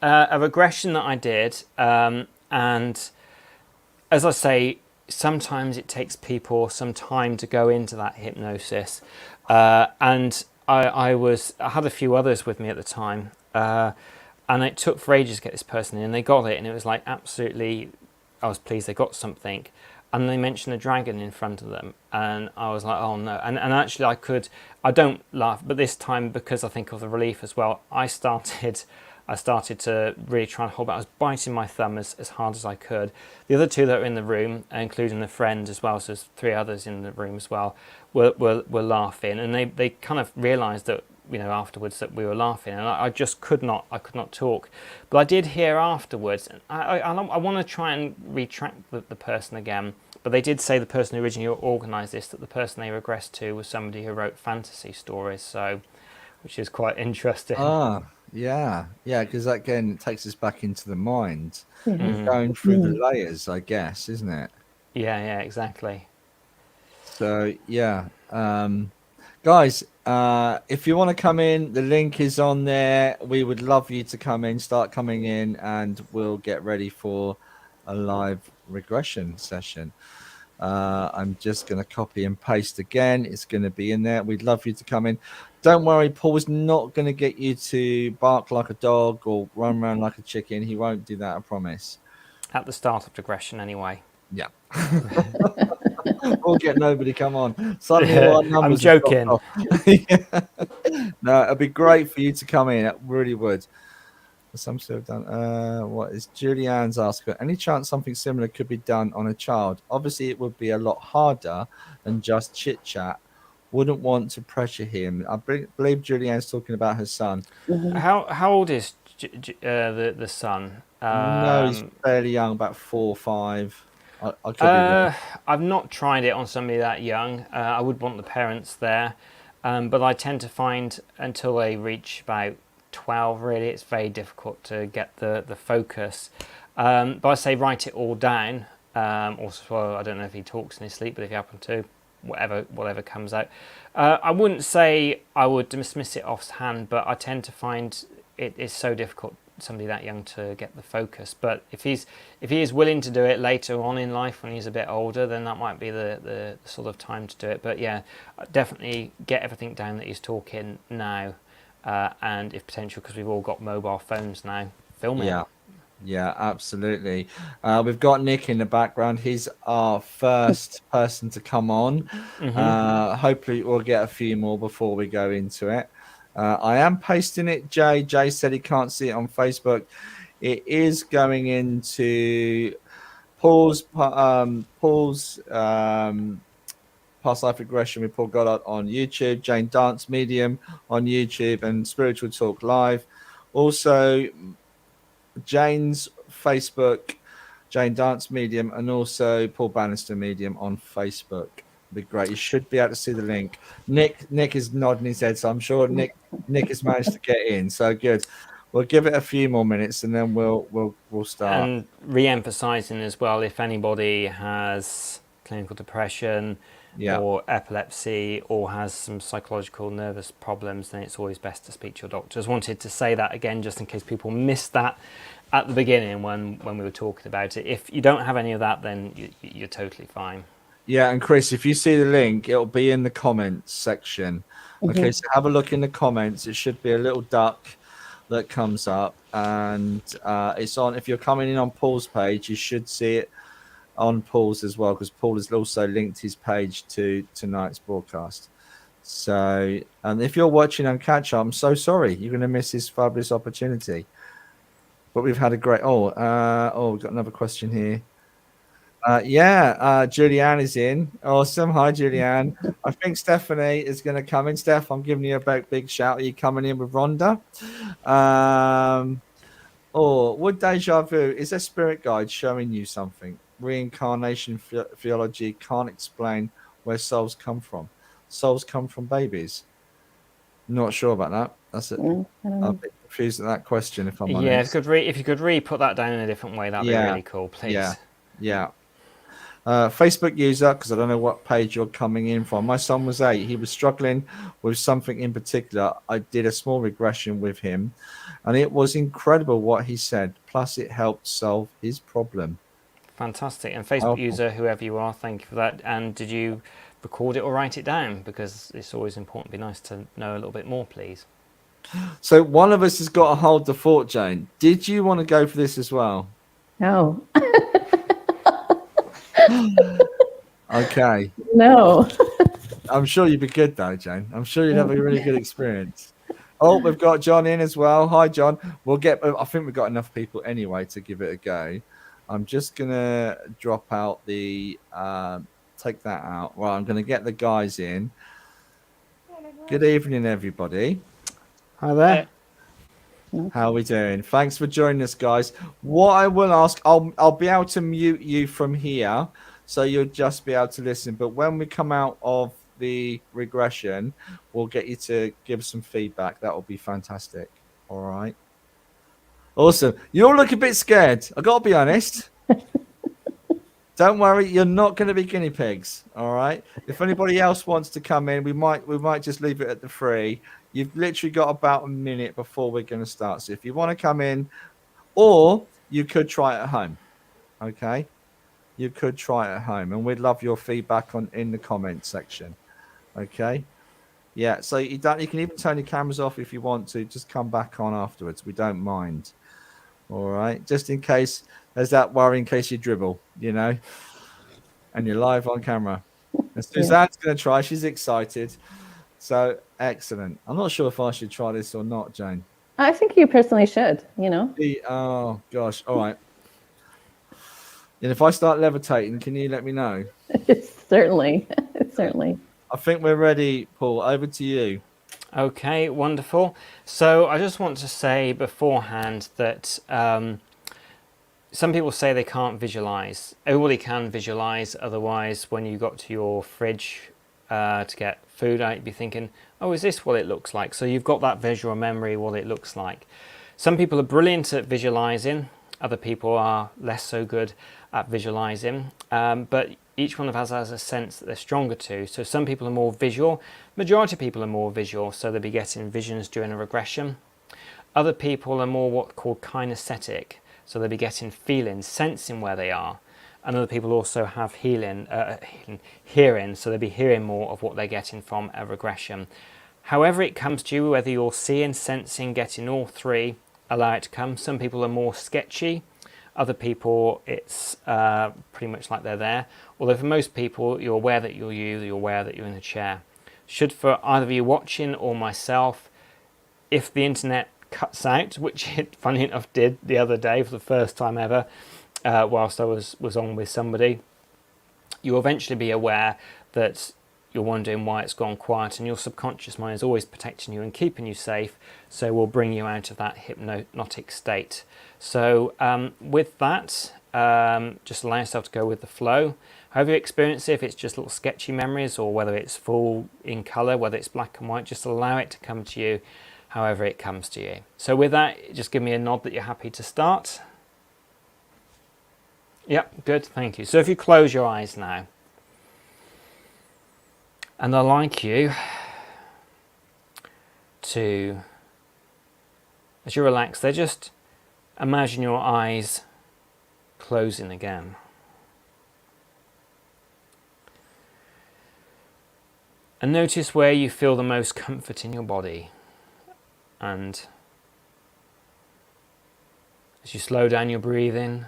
a regression that I did, and as I say, sometimes it takes people some time to go into that hypnosis, and I had a few others with me at the time. And it took for ages to get this person in, and they got it, and it was like absolutely, I was pleased they got something. And they mentioned a dragon in front of them, and I was like, oh no. And actually I don't laugh, but this time, because I think of the relief as well, I started to really try and hold back. I was biting my thumb as hard as I could. The other two that were in the room, including the friend as well, so there's three others in the room as well, were laughing, and they kind of realised that afterwards that we were laughing, and I just could not talk. But I did hear afterwards, and I want to try and retract the person again. But they did say the person who originally organised this, that the person they regressed to was somebody who wrote fantasy stories, so which is quite interesting. Yeah, because again, it takes us back into the mind, Yeah. going through the layers, I guess, isn't it? Yeah, exactly. So yeah, guys, if you want to come in, the link is on there. We would love you to come in, start coming in, and we'll get ready for a live regression session. I'm just going to copy and paste again. It's going to be in there. We'd love you to come in. Don't worry, Paul's not going to get you to bark like a dog or run around like a chicken. He won't do that, I promise. At the start of regression, anyway. Yeah. We'll get nobody come on. Suddenly all our I'm numbers joking. Yeah. No, it'd be great for you to come in. It really would. Some still have done. What is Julianne's asking? Any chance something similar could be done on a child? Obviously, it would be a lot harder than just chit chat. Wouldn't want to pressure him. I believe Julianne's talking about her son. How old is the son? No, he's fairly young, about 4 or 5. I could be wrong. I've not tried it on somebody that young. I would want the parents there, but I tend to find until they reach about 12, really, it's very difficult to get the focus. But I say write it all down. Also, I don't know if he talks in his sleep, but if you happen to, whatever comes out. I wouldn't say I would dismiss it offhand, but I tend to find it is so difficult, somebody that young, to get the focus. But if he is willing to do it later on in life when he's a bit older, then that might be the sort of time to do it. But yeah, definitely get everything down that he's talking now. And if potential, because we've all got mobile phones now, film it. Yeah, absolutely. We've got Nick in the background. He's our first person to come on. Hopefully we'll get a few more before we go into it. I am pasting it. Jay said he can't see it on Facebook. It is going into Paul's Past Life Regression with Paul Goddard on YouTube, Jane Dance Medium on YouTube, and Spiritual Talk Live. Also, Jane's Facebook, Jane Dance Medium, and also Paul Bannister Medium on Facebook. Be great. You should be able to see the link. Nick is nodding his head, so I'm sure Nick has managed to get in. So good. We'll give it a few more minutes, and then we'll start. And re-emphasising as well, if anybody has clinical depression, or epilepsy, or has some psychological nervous problems, then it's always best to speak to your doctor. Just wanted to say that again, just in case people missed that at the beginning when we were talking about it. If you don't have any of that, then you're totally fine. Yeah, and Chris, if you see the link, it'll be in the comments section. Okay, so have a look in the comments. It should be a little duck that comes up, and it's on. If you're coming in on Paul's page, you should see it on Paul's as well, because Paul has also linked his page to tonight's broadcast. So, and if you're watching on catch up, I'm so sorry, you're going to miss this fabulous opportunity. But we've had a great. We've got another question here. Julianne is in. Awesome. Hi, Julianne. I think Stephanie is going to come in. Steph, I'm giving you a big shout. Are you coming in with Rhonda? Would deja vu is a spirit guide showing you something? Reincarnation theology can't explain where souls come from. Souls come from babies. Not sure about that. That's it. I'm a bit confused at that question, if I'm honest. Yeah, if you could put that down in a different way, that'd be really cool, please. Yeah. Facebook user, because I don't know what page you're coming in from. My son was 8. He was struggling with something in particular. I did a small regression with him, and it was incredible what he said. Plus, it helped solve his problem. Fantastic. And Facebook user, whoever you are, thank you for that. And did you record it or write it down? Because it's always important. It'd be nice to know a little bit more, please. So one of us has got to hold the fort, Jane. Did you want to go for this as well? No. Okay. No. I'm sure you'd be good though, Jane. I'm sure you'd have a really good experience. Oh, we've got John in as well. Hi, John. I think we've got enough people anyway to give it a go. I'm just gonna drop out the take that out. Well, I'm gonna get the guys in. Good evening, everybody. Hi there. How are we doing? Thanks for joining us, guys. What I will ask, I'll be able to mute you from here, so you'll just be able to listen. But when we come out of the regression, we'll get you to give some feedback. That will be fantastic. All right. Awesome. You all look a bit scared. I got to be honest. Don't worry, you're not going to be guinea pigs. All right. If anybody else wants to come in, we might just leave it at the free. You've literally got about a minute before we're going to start. So if you want to come in, or you could try it at home. Okay. You could try it at home, and we'd love your feedback in the comment section. Okay. Yeah. So you can even turn your cameras off if you want to. Just come back on afterwards. We don't mind. All right. Just in case there's that worry in case you dribble, and you're live on camera. And Suzanne's going to try. She's excited. So excellent. I'm not sure if I should try this or not, Jane. I think you personally should, Oh, gosh. All right. And if I start levitating, can you let me know? Certainly. Certainly. I think we're ready, Paul. Over to you. Okay, wonderful. So I just want to say beforehand that some people say they can't visualize. Everybody can visualize. Otherwise, when you got to your fridge to get food out, you'd be thinking, oh, is this what it looks like? So you've got that visual memory, what it looks like. Some people are brilliant at visualizing. Other people are less so good at visualizing. But each one of us has a sense that they're stronger to. So some people are more visual. Majority of people are more visual, so they'll be getting visions during a regression. Other people are more what's called kinesthetic, so they'll be getting feelings, sensing where they are. And other people also have hearing, so they'll be hearing more of what they're getting from a regression. However it comes to you, whether you're seeing, sensing, getting all three, allow it to come. Some people are more sketchy. Other people, it's pretty much like they're there. Although for most people, you're aware that you're you, you're aware that you're in a chair. Should for either of you watching or myself, if the internet cuts out, which it funny enough did the other day for the first time ever, whilst I was on with somebody, you'll eventually be aware that you're wondering why it's gone quiet, and your subconscious mind is always protecting you and keeping you safe, so will bring you out of that hypnotic state. So with that, just allow yourself to go with the flow. However you experience it, if it's just little sketchy memories or whether it's full in colour, whether it's black and white, just allow it to come to you however it comes to you. So with that, just give me a nod that you're happy to start. Yep, good, thank you. So if you close your eyes now, and I'd like you to, as you relax there, just imagine your eyes closing again. And notice where you feel the most comfort in your body. And as you slow down your breathing,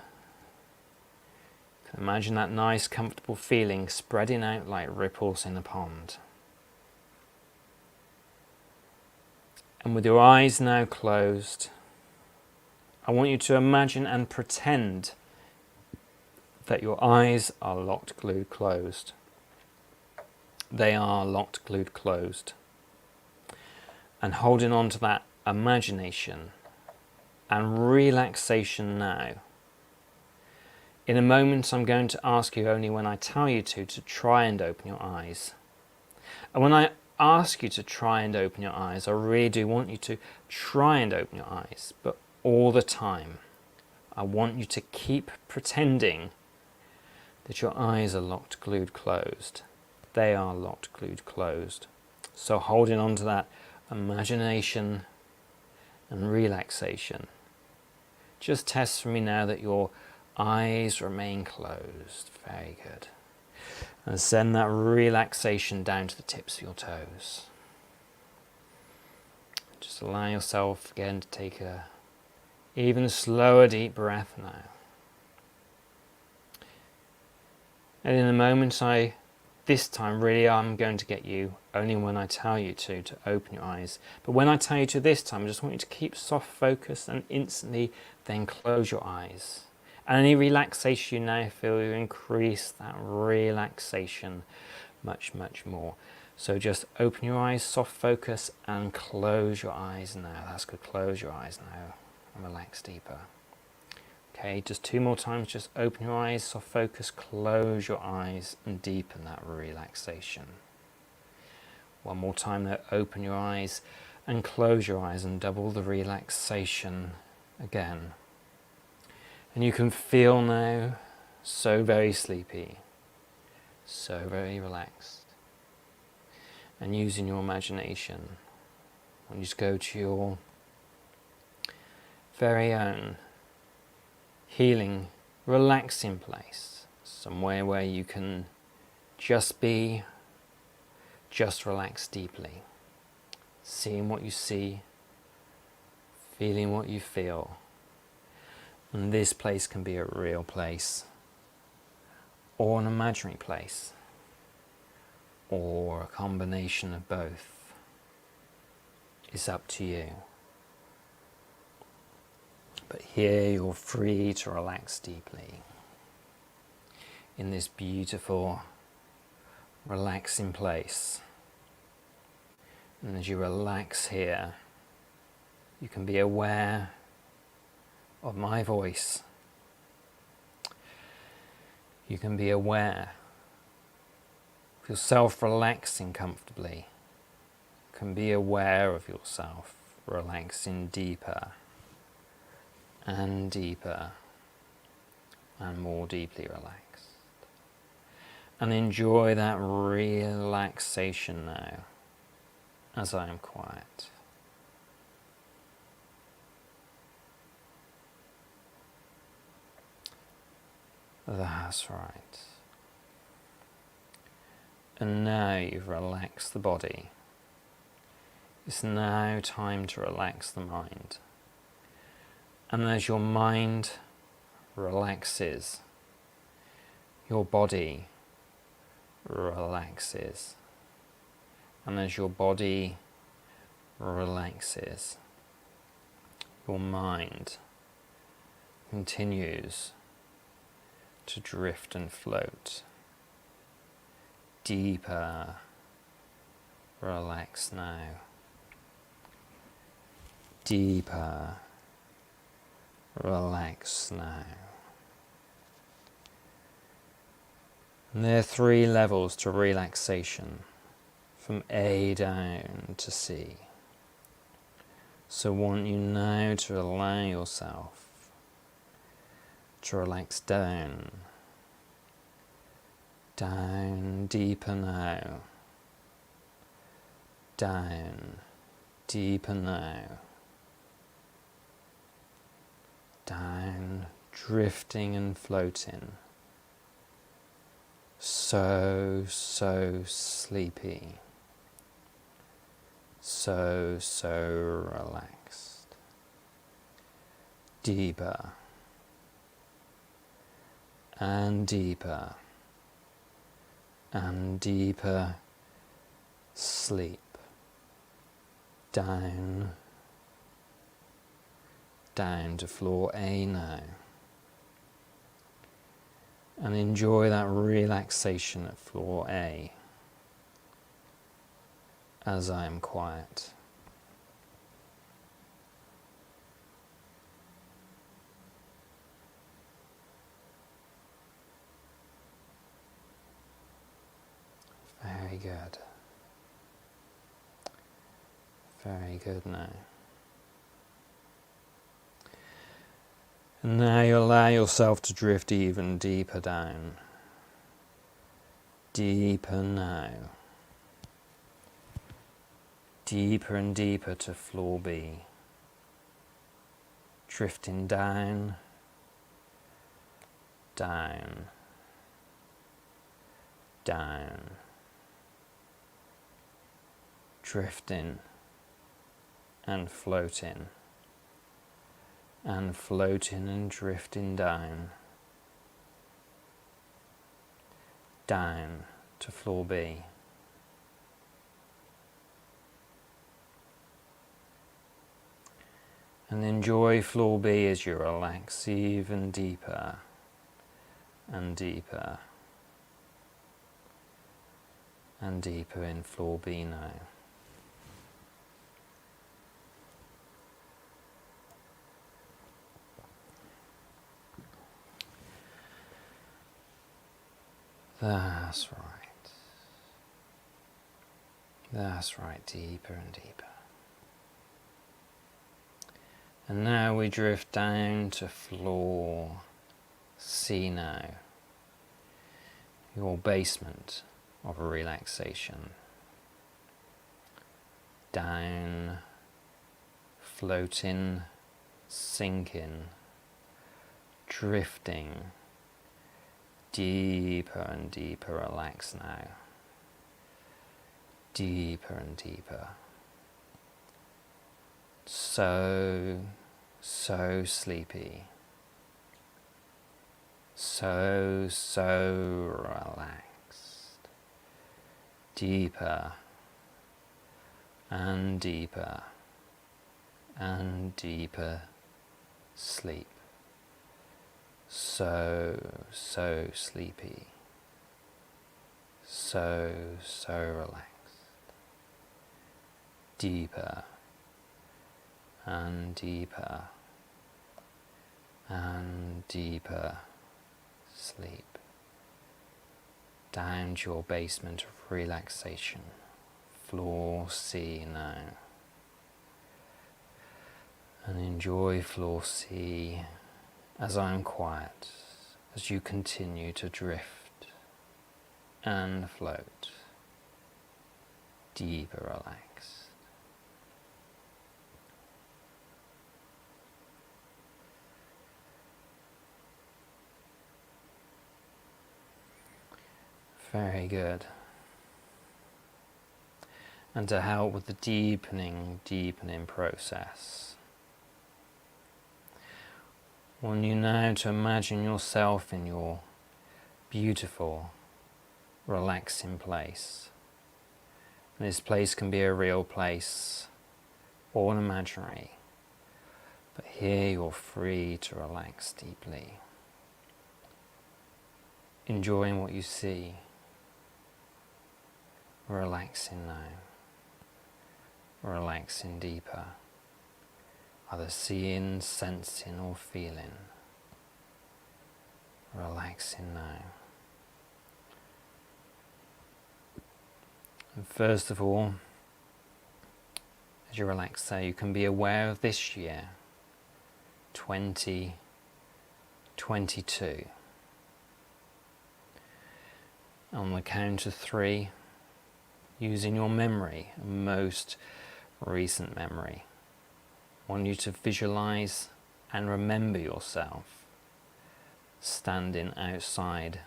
imagine that nice, comfortable feeling spreading out like ripples in a pond. And with your eyes now closed, I want you to imagine and pretend that your eyes are locked, glued, closed. They are locked, glued, closed. And holding on to that imagination and relaxation now. In a moment, I'm going to ask you only when I tell you to try and open your eyes. And when I ask you to try and open your eyes, I really do want you to try and open your eyes, but all the time, I want you to keep pretending that your eyes are locked, glued, closed. They are locked, glued, closed. So holding on to that imagination and relaxation. Just test for me now that your eyes remain closed. Very good. And send that relaxation down to the tips of your toes. Just allow yourself again to take a even slower deep breath now. And in a moment, this time really I'm going to get you only when I tell you to open your eyes. But when I tell you to this time, I just want you to keep soft focus and instantly then close your eyes. And any relaxation you now feel, you increase that relaxation much, much more. So just open your eyes, soft focus, and close your eyes now. That's good. Close your eyes now and relax deeper. Okay, just 2 more times. Just open your eyes, soft focus, close your eyes, and deepen that relaxation. 1 more time there. Open your eyes and close your eyes and double the relaxation again. And you can feel now so very sleepy, so very relaxed. And using your imagination, and just go to your very own healing, relaxing place, somewhere where you can just be, just relax deeply, seeing what you see, feeling what you feel. And this place can be a real place, or an imaginary place, or a combination of both. It's up to you. But here you're free to relax deeply in this beautiful, relaxing place. And as you relax here, you can be aware of my voice. You can be aware of yourself relaxing comfortably. You can be aware of yourself relaxing deeper and deeper and more deeply relaxed. And enjoy that relaxation now as I am quiet. That's right. And now you've relaxed the body. It's now time to relax the mind. And as your mind relaxes, your body relaxes. And as your body relaxes, your mind continues to drift and float. Deeper, relax now. Deeper, relax now. And there are 3 levels to relaxation, from A down to C. So I want you now to allow yourself to relax down. Down, deeper now. Down, deeper now. Down, drifting and floating. So sleepy. So relaxed. Deeper. And deeper. And deeper sleep. Down to floor A now. And enjoy that relaxation at floor A as I am quiet. Very good. Very good now. And now you allow yourself to drift even deeper down. Deeper now. Deeper and deeper to floor B. Drifting down, down, down. Drifting and floating. And floating and drifting down. Down to floor B. And enjoy floor B as you relax even deeper and deeper. and deeper in floor B now. That's right. That's right, deeper and deeper. And now we drift down to floor C now, your basement of relaxation. Down, floating, sinking, drifting, deeper and deeper relax now. Deeper and deeper. So sleepy. So relaxed. Deeper and deeper and deeper sleep. So sleepy. So relaxed. Deeper and deeper and deeper sleep. Down to your basement of relaxation. Floor C now. And enjoy floor C as I'm quiet, as you continue to drift and float. Deeper relaxed. Very good. And to help with the deepening process, I want you now to imagine yourself in your beautiful, relaxing place. And this place can be a real place or an imaginary, but here you're free to relax deeply, enjoying what you see. Relaxing now, relaxing deeper, either seeing, sensing or feeling. Relaxing now. And first of all, as you relax there, you can be aware of this year, 2022. On the count of 3, using your memory, most recent memory, I want you to visualize and remember yourself standing outside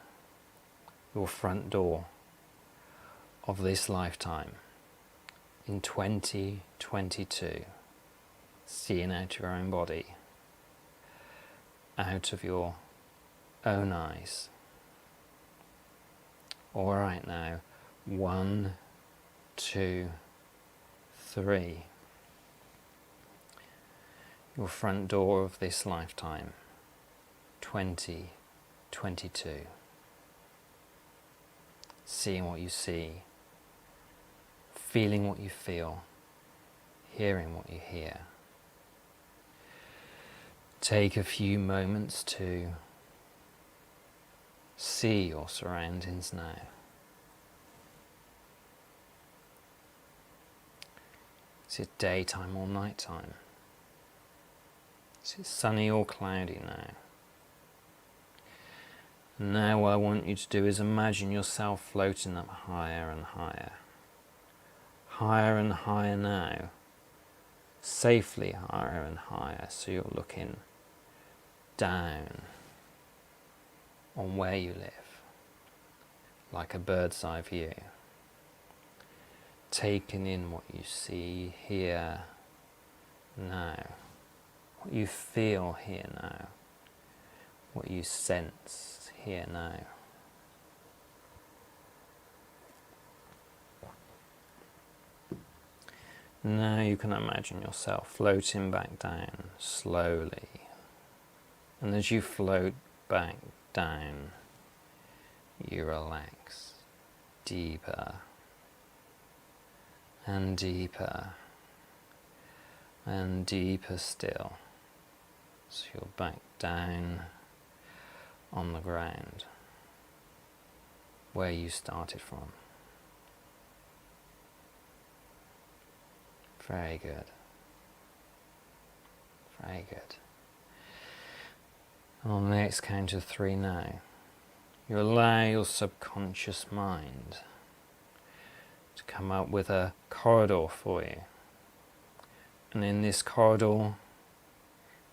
your front door of this lifetime in 2022, seeing out your own body, out of your own eyes. All right now, 1, 2, 3. Your front door of this lifetime, 2022. Seeing what you see, feeling what you feel, hearing what you hear. Take a few moments to see your surroundings now. Is it daytime or nighttime? Is it sunny or cloudy now? Now what I want you to do is imagine yourself floating up higher and higher. Higher and higher now. Safely higher and higher, so you're looking down on where you live, like a bird's eye view. Taking in what you see here now, what you feel here now, what you sense here now. Now you can imagine yourself floating back down slowly, and as you float back down, you relax deeper and deeper and deeper still. So you're back down on the ground where you started from. Very good. Very good. And on the next count of 3 now, you allow your subconscious mind to come up with a corridor for you. And in this corridor,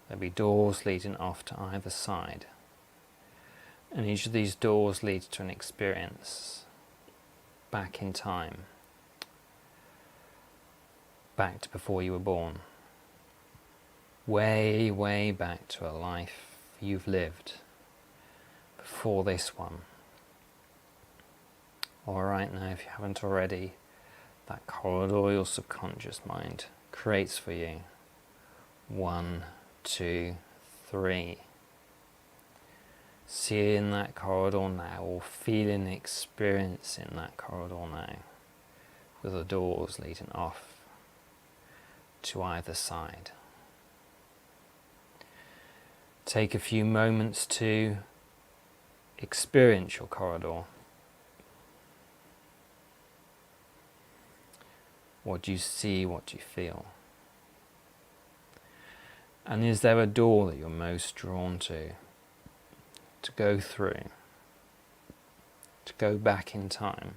there'll be doors leading off to either side. And each of these doors leads to an experience back in time, back to before you were born, way, way back to a life you've lived before this one. Alright, now if you haven't already, that corridor your subconscious mind creates for you. 1, 2, 3. Seeing that corridor now, or feeling, experiencing that corridor now, with the doors leading off to either side. Take a few moments to experience your corridor. What do you see? What do you feel? And is there a door that you're most drawn to go through, to go back in time,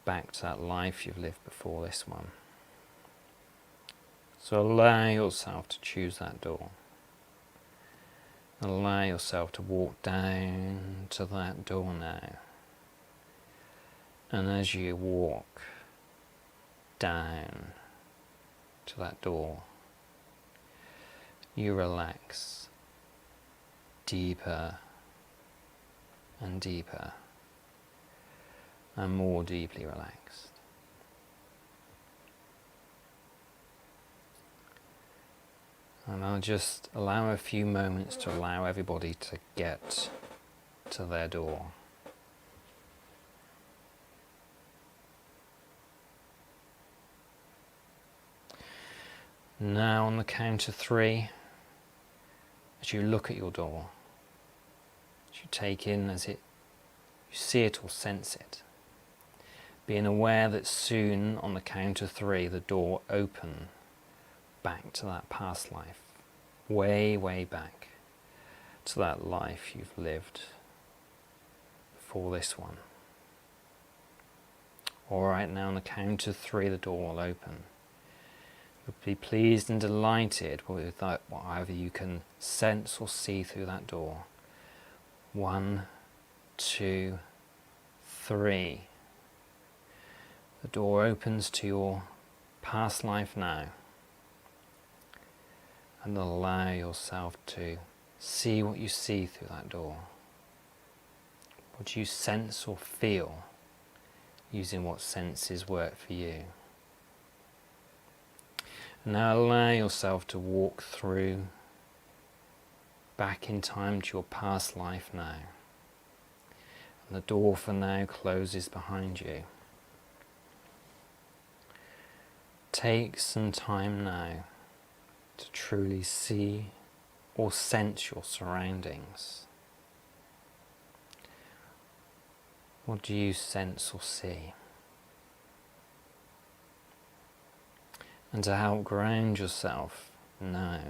back to that life you've lived before this one? So allow yourself to choose that door. Allow yourself to walk down to that door now. And as you walk down to that door, you relax deeper and deeper and more deeply relaxed. And I'll just allow a few moments to allow everybody to get to their door. Now on the count of 3, as you look at your door, as you take in, you see it or sense it, being aware that soon on the count of 3 the door open back to that past life, way, way back to that life you've lived before this one. Alright, now on the count of 3 the door will open. You'll be pleased and delighted with whatever you can sense or see through that door. 1, 2, 3. The door opens to your past life now. And allow yourself to see what you see through that door. What do you sense or feel, using what senses work for you? And now allow yourself to walk through, back in time to your past life now. And the door for now closes behind you. Take some time now to truly see or sense your surroundings. What do you sense or see? And to help ground yourself now,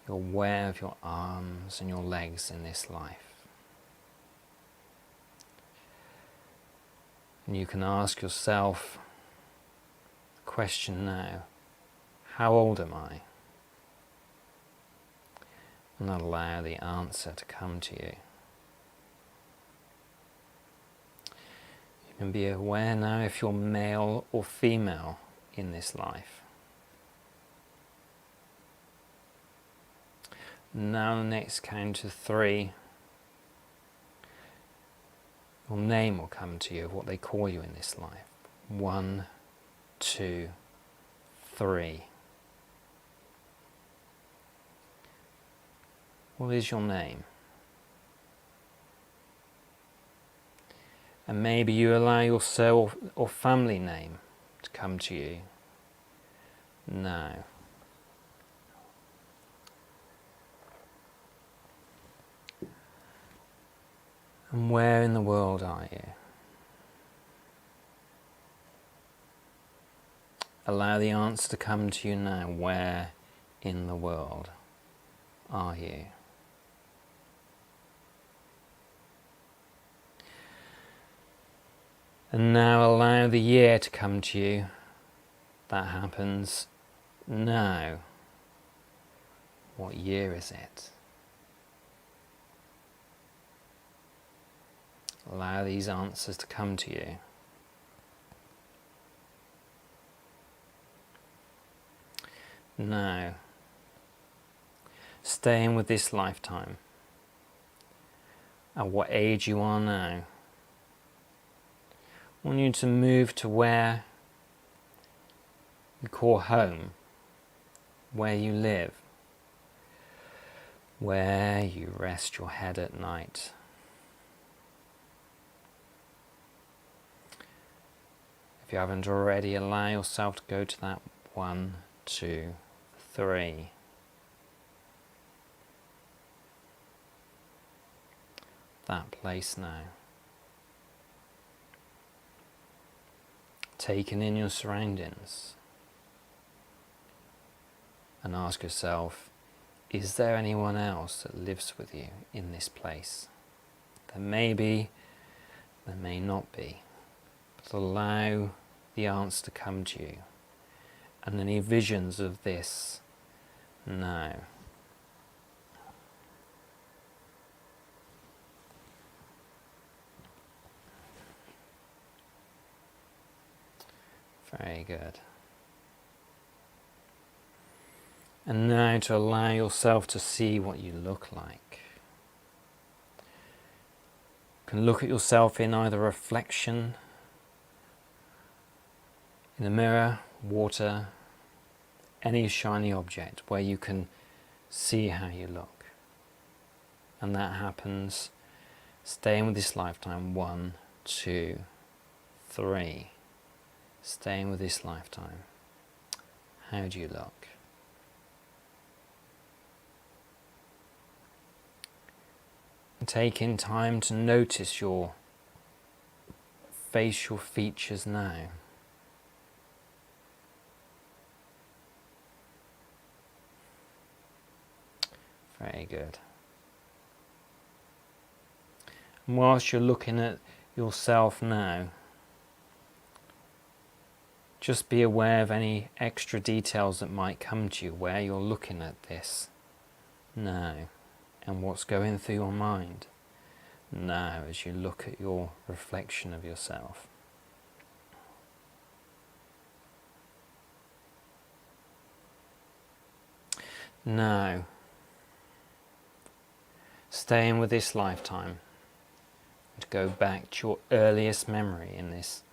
you're aware of your arms and your legs in this life. And you can ask yourself the question now, how old am I? And allow the answer to come to you. You can be aware now if you're male or female in this life. Now the next count of 3, your name will come to you of what they call you in this life. 1, 2, 3. What is your name? And maybe you allow your soul or family name to come to you now. And where in the world are you? Allow the answer to come to you now. Where in the world are you? And now allow the year to come to you. That happens now. What year is it? Allow these answers to come to you. Now, staying with this lifetime, at what age you are now, I want you to move to where you call home, where you live, where you rest your head at night. If you haven't already, allow yourself to go to that 1, 2, 3. That place now. Taking in your surroundings and ask yourself, is there anyone else that lives with you in this place? There may be, there may not be, but allow the answer to come to you and any visions of this now. Very good. And now to allow yourself to see what you look like. You can look at yourself in either reflection, in a mirror, water, any shiny object where you can see how you look. And that happens staying with this lifetime. 1, 2, 3. Staying with this lifetime. How do you look? And taking time to notice your facial features now. Very good. And whilst you're looking at yourself now, just be aware of any extra details that might come to you where you're looking at this now and what's going through your mind now as you look at your reflection of yourself. Now, staying with this lifetime, to go back to your earliest memory in this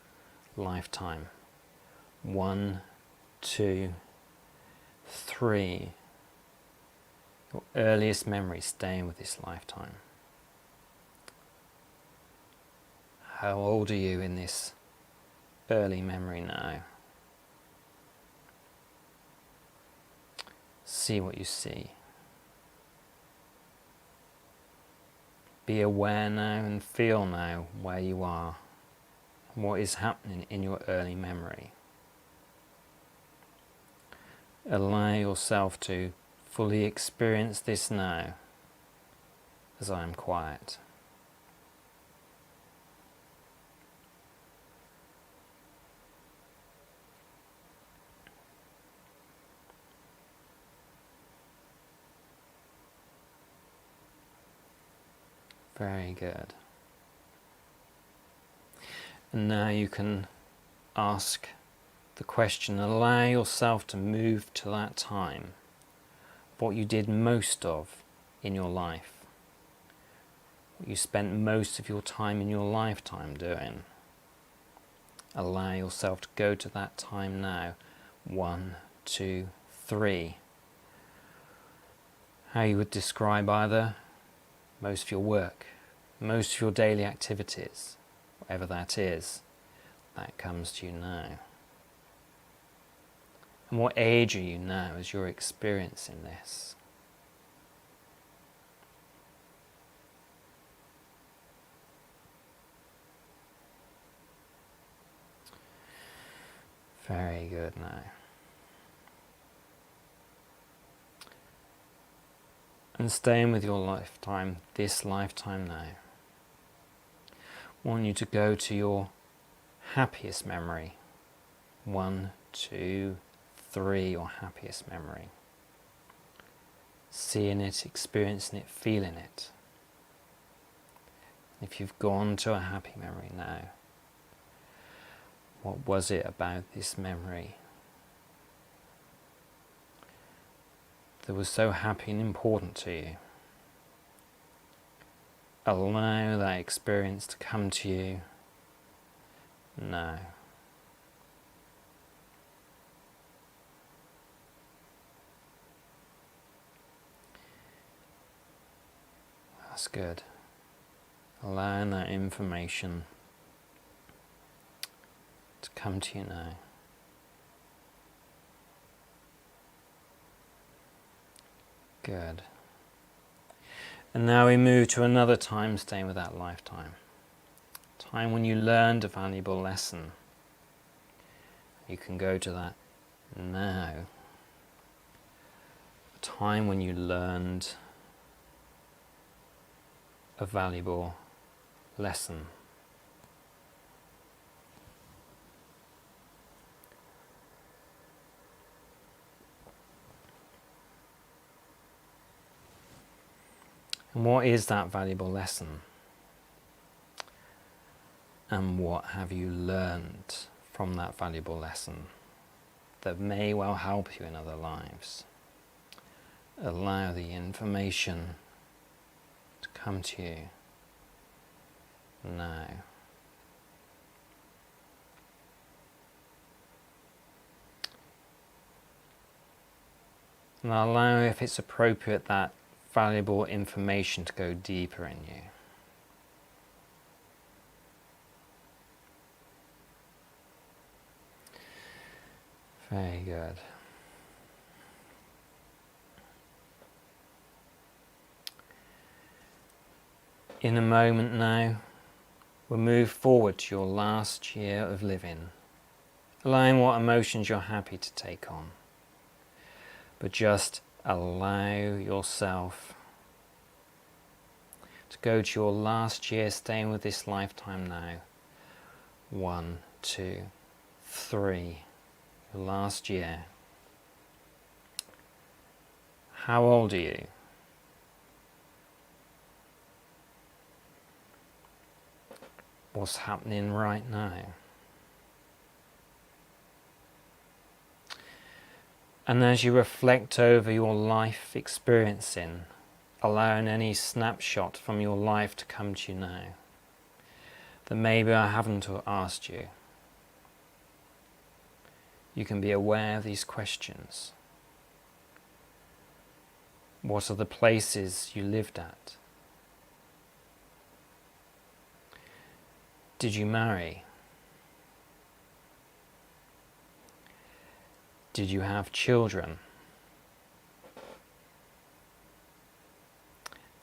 lifetime. 1, 2, 3. Your earliest memory staying with this lifetime. How old are you in this early memory now? See what you see. Be aware now and feel now where you are and what is happening in your early memory. Allow yourself to fully experience this now as I am quiet. Very good. And now you can ask the question, allow yourself to move to that time, what you did most of in your life, what you spent most of your time in your lifetime doing. Allow yourself to go to that time now. 1, 2, 3. How you would describe either most of your work, most of your daily activities, whatever that is, that comes to you now. And what age are you now as you're experiencing this? Very good now. And staying with your lifetime, this lifetime now. I want you to go to your happiest memory. 1, 2, 3, your happiest memory. Seeing it, experiencing it, feeling it. If you've gone to a happy memory now, what was it about this memory that was so happy and important to you? Allow that experience to come to you now. That's good. Allowing that information to come to you now. Good. And now we move to another time staying with that lifetime. Time when you learned a valuable lesson. You can go to that now. A time when you learned a valuable lesson. And what is that valuable lesson? And what have you learned from that valuable lesson that may well help you in other lives? Allow the information to come to you now. And allow, if it's appropriate, that valuable information to go deeper in you. Very good. In a moment now, we'll move forward to your last year of living, allowing what emotions you're happy to take on. But just allow yourself to go to your last year, staying with this lifetime now. 1, 2, 3. Your last year. How old are you? What's happening right now? And as you reflect over your life experiencing, allowing any snapshot from your life to come to you now that maybe I haven't asked you, you can be aware of these questions. What are the places you lived at? Did you marry? Did you have children?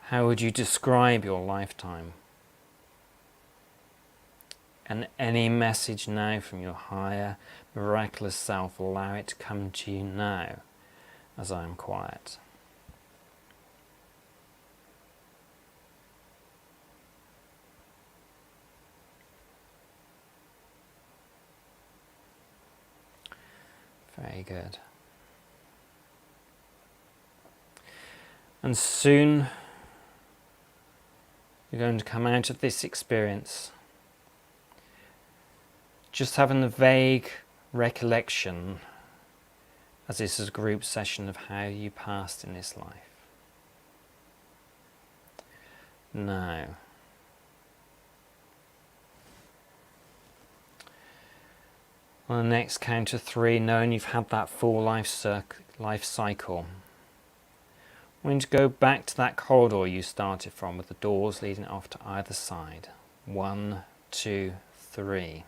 How would you describe your lifetime? And any message now from your higher, miraculous self, allow it to come to you now as I am quiet. Very good. And soon you're going to come out of this experience just having a vague recollection, as this is a group session, of how you passed in this life. Now, on the next count of 3, knowing you've had that full life cycle, we're going to go back to that corridor you started from with the doors leading off to either side. 1, 2, 3.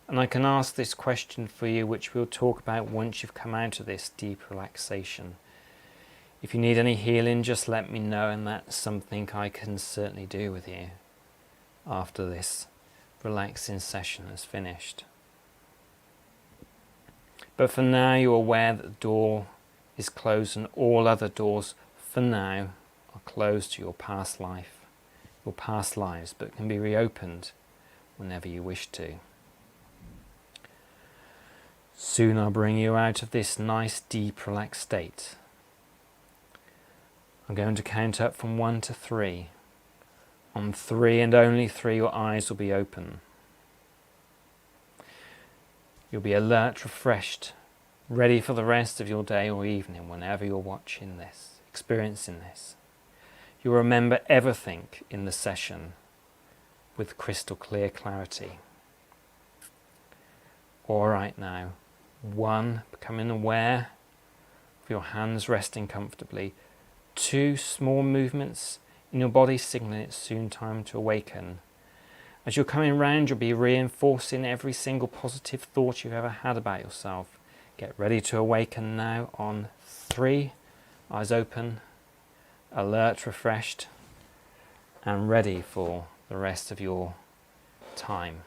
And I can ask this question for you, which we'll talk about once you've come out of this deep relaxation. If you need any healing, just let me know, and that's something I can certainly do with you after this relaxing session has finished. But for now, you're aware that the door is closed, and all other doors for now are closed to your past life, your past lives, but can be reopened whenever you wish to. Soon I'll bring you out of this nice, deep, relaxed state. I'm going to count up from 1 to 3. On 3 and only 3, your eyes will be open. You'll be alert, refreshed, ready for the rest of your day or evening whenever you're watching this, experiencing this. You'll remember everything in the session with crystal clear clarity. All right now. 1, becoming aware of your hands resting comfortably. 2, small movements in your body signaling it's soon time to awaken. As you're coming round, you'll be reinforcing every single positive thought you've ever had about yourself. Get ready to awaken now on 3, eyes open, alert, refreshed, and ready for the rest of your time.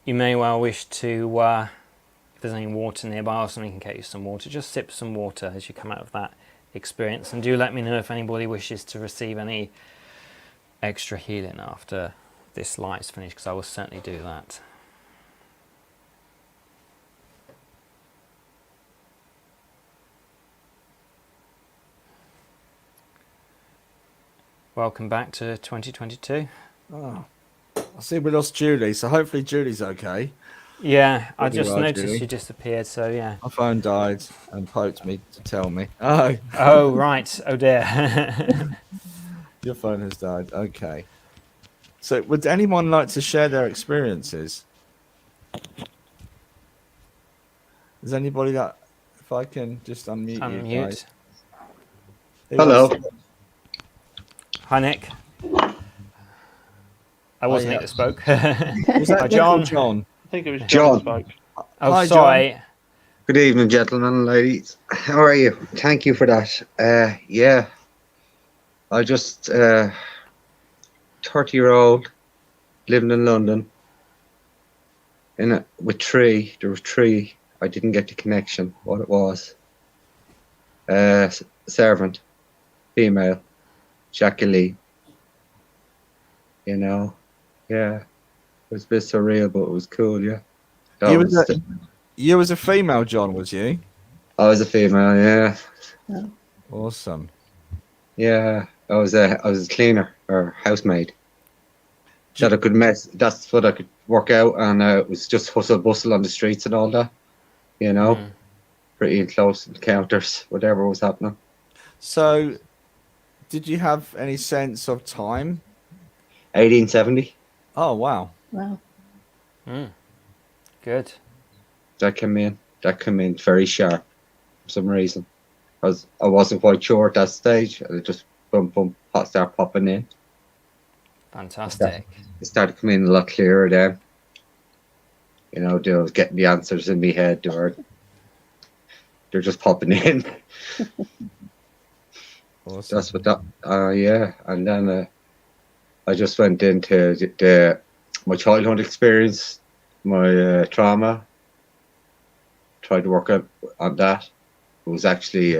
You may well wish to, if there's any water nearby or something, can get you some water. Just sip some water as you come out of that experience. And do let me know if anybody wishes to receive any extra healing after this light's finished, because I will certainly do that. Welcome back to 2022. Oh. I see we lost Julie, so hopefully Julie's okay. Yeah, I just Julie. noticed she disappeared, so yeah. My phone died and poked me to tell me. Oh. Oh, right. Oh, dear. Your phone has died. Okay. So would anyone like to share their experiences? Is anybody that, if I can just unmute you guys. Hello. Hi, Nick. I wasn't Nick that spoke. Was that Hi, Nick John. or John? I think it was John. John spoke. Oh, Hi, sorry. John. Good evening, gentlemen and ladies. How are you? Thank you for that. Yeah, I just 30-year-old living in London. With 3, there was 3. I didn't get the connection. What it was? Servant, female, Jacqueline. You know, yeah, it was a bit surreal, but it was cool. Yeah. You was a female, John, was you? I was a female, yeah. Oh. Awesome. Yeah, I was a cleaner or housemaid. That I could mess. That's what I could work out, and it was just hustle bustle on the streets and all that. You know, pretty close encounters, whatever was happening. So, did you have any sense of time? 1870. Oh wow. Wow. Good. That came in very sharp for some reason. I wasn't quite sure at that stage, and it just started popping in. Fantastic. It started coming in a lot clearer then. You know, I was getting the answers in my head. They're just popping in. Awesome. That's what that. Yeah, and then I just went into my childhood experience, my trauma. Tried to work on that. It was actually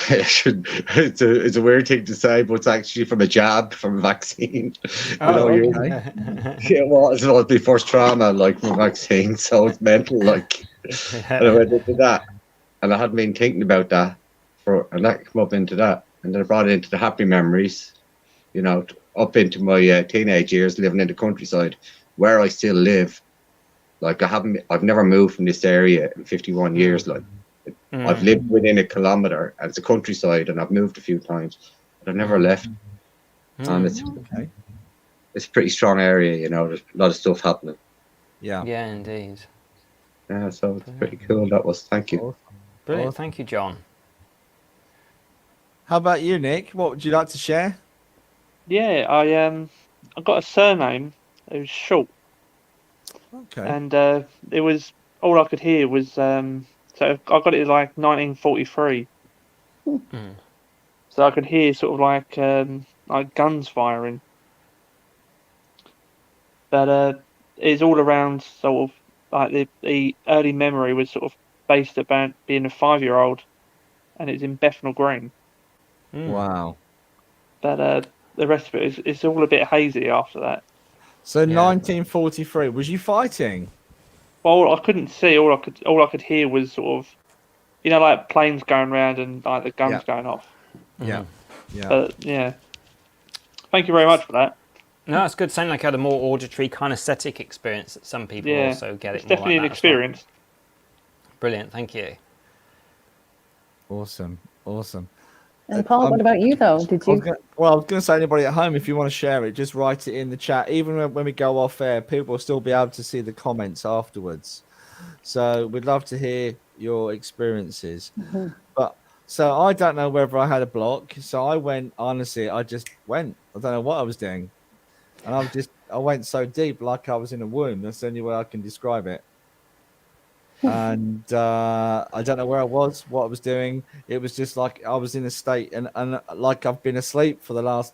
it's a weird thing to say, but it's actually from a jab, from a vaccine. Okay. It was my first trauma, like from a vaccine, so it's mental, like. And I went into that, and I hadn't been thinking about that, and that came up into that, and then I brought it into the happy memories, you know, up into my teenage years, living in the countryside, where I still live. Like I've never moved from this area in 51 years. Like I've lived within a kilometre, and it's a countryside, and I've moved a few times, but I've never left. And it's a pretty strong area, you know. There's a lot of stuff happening. Yeah. Yeah, indeed. Yeah, so it's pretty cool. That was. Thank you. Awesome. Brilliant. Awesome. Thank you, John. How about you, Nick? What would you like to share? Yeah, I got a surname. It was short, Okay. and it was all I could hear was so I got it in like 1943. Mm. So I could hear sort of like guns firing, but it's all around sort of like the early memory was sort of based about being a 5-year-old, and it's in Bethnal Green. Mm. Wow. But the rest of it is it's all a bit hazy after that. So Yeah. 1943. Was you fighting? Well, I couldn't see. All I could hear was sort of, like planes going around and like the guns going off. Yeah. Mm. Yeah. But yeah, thank you very much for that. No, it's good. Sounding like I had a more auditory kind of aesthetic experience that some people Yeah, also get it it's more definitely like an that as well. experience. Brilliant. Thank you. Awesome. Awesome. And Paul, what about you though? Did I was you? going to say, anybody at home, if you want to share it, just write it in the chat. Even when we go off air, people will still be able to see the comments afterwards. So we'd love to hear your experiences. But so I don't know whether I had a block. So I went, honestly, I just went. I don't know what I was doing. And I went so deep, like I was in a womb. That's the only way I can describe it. And I don't know where I was, what I was doing. It was just like I was in a state and like I've been asleep for the last.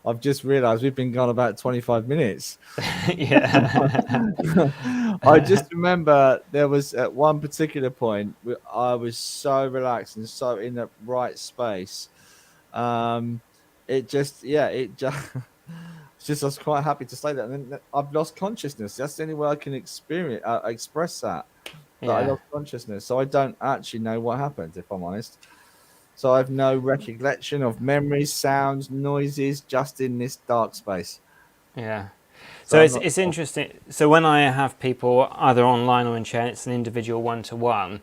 I've just realised we've been gone about 25 minutes. Yeah. I just remember there was at one particular point I was so relaxed and so in the right space. It just it's just I was quite happy to say that. And then I've lost consciousness. That's the only way I can express that. I lost consciousness, so I don't actually know what happened, if I'm honest. So I have no recollection of memories, sounds, noises, just in this dark space. Yeah. So So it's interesting. So when I have people either online or in chat, it's an individual one-to-one,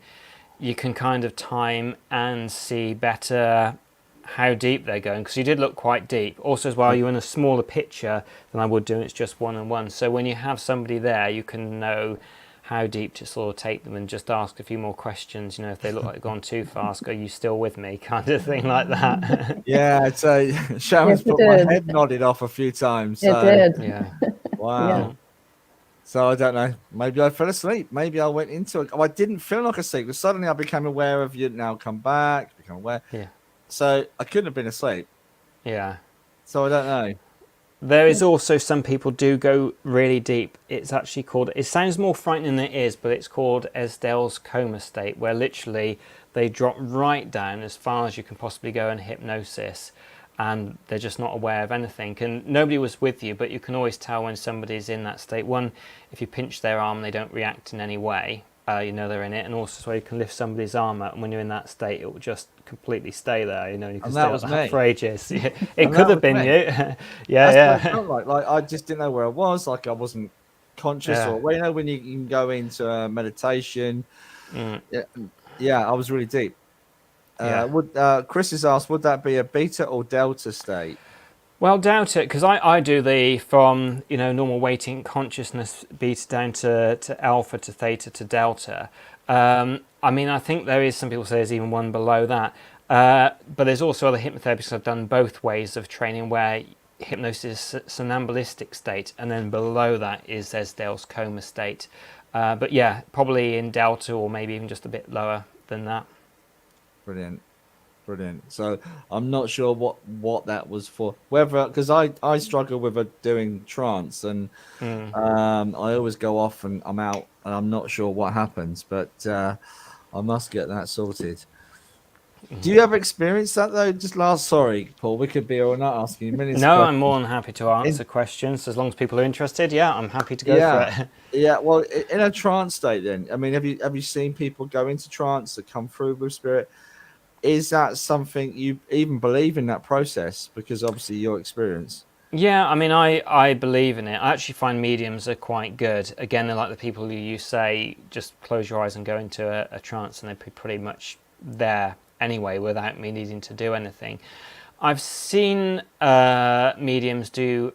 you can kind of time and see better how deep they're going, because you did look quite deep. Also as well, you're in a smaller picture than I would do. It's just one-on-one. So when you have somebody there, you can know how deep to sort of take them and just ask a few more questions. If they look like they've gone too fast, are you still with me, kind of thing like that. Yeah, so Sharon's put my head nodded off a few times. So, It did. Yeah. Wow. Yeah. So I don't know. Maybe I fell asleep. Maybe I went into it. I didn't feel like a sleep, but suddenly I became aware of you now come back, become aware. Yeah. So I couldn't have been asleep. Yeah. So I don't know. There is also some people do go really deep. It's actually called, it sounds more frightening than it is, but it's called Esdel's coma state, where literally they drop right down as far as you can possibly go in hypnosis, and they're just not aware of anything. And nobody was with you, but you can always tell when somebody's in that state. One, if you pinch their arm, they don't react in any way. You know they're in it, and also so you can lift somebody's arm up, and when you're in that state, it will just completely stay there. You can And stay that like was that me. for ages. It And could that have been was you. me. Yeah, That's yeah. what it felt like. Like I just didn't know where I was. Like I wasn't conscious, Yeah. or when you can go into meditation. Mm. Yeah, I was really deep. Yeah. Chris has asked, would that be a beta or delta state? Well, doubt it, because I do the from normal waiting consciousness beta down to alpha to theta to delta. I think there is, some people say there's even one below that, but there's also other hypnotherapists I've done both ways of training, where hypnosis is somnambulistic state, and then below that is Esdel's coma state. But yeah, probably in delta, or maybe even just a bit lower than that. Brilliant. So I'm not sure what that was for. Whether, because I struggle with doing trance, and I always go off and I'm out, and I'm not sure what happens, but I must get that sorted. Do you ever experience that though? Sorry, Paul, we could be or not asking you millions. No, of I'm more than happy to answer questions as long as people are interested. Yeah, I'm happy to go for it. Yeah. Well, in a trance state, then have you seen people go into trance that come through with spirit? Is that something you even believe in, that process? Because obviously your experience. Yeah, I believe in it. I actually find mediums are quite good. Again, they're like the people who you say just close your eyes and go into a trance, and they're pretty much there anyway without me needing to do anything. I've seen mediums do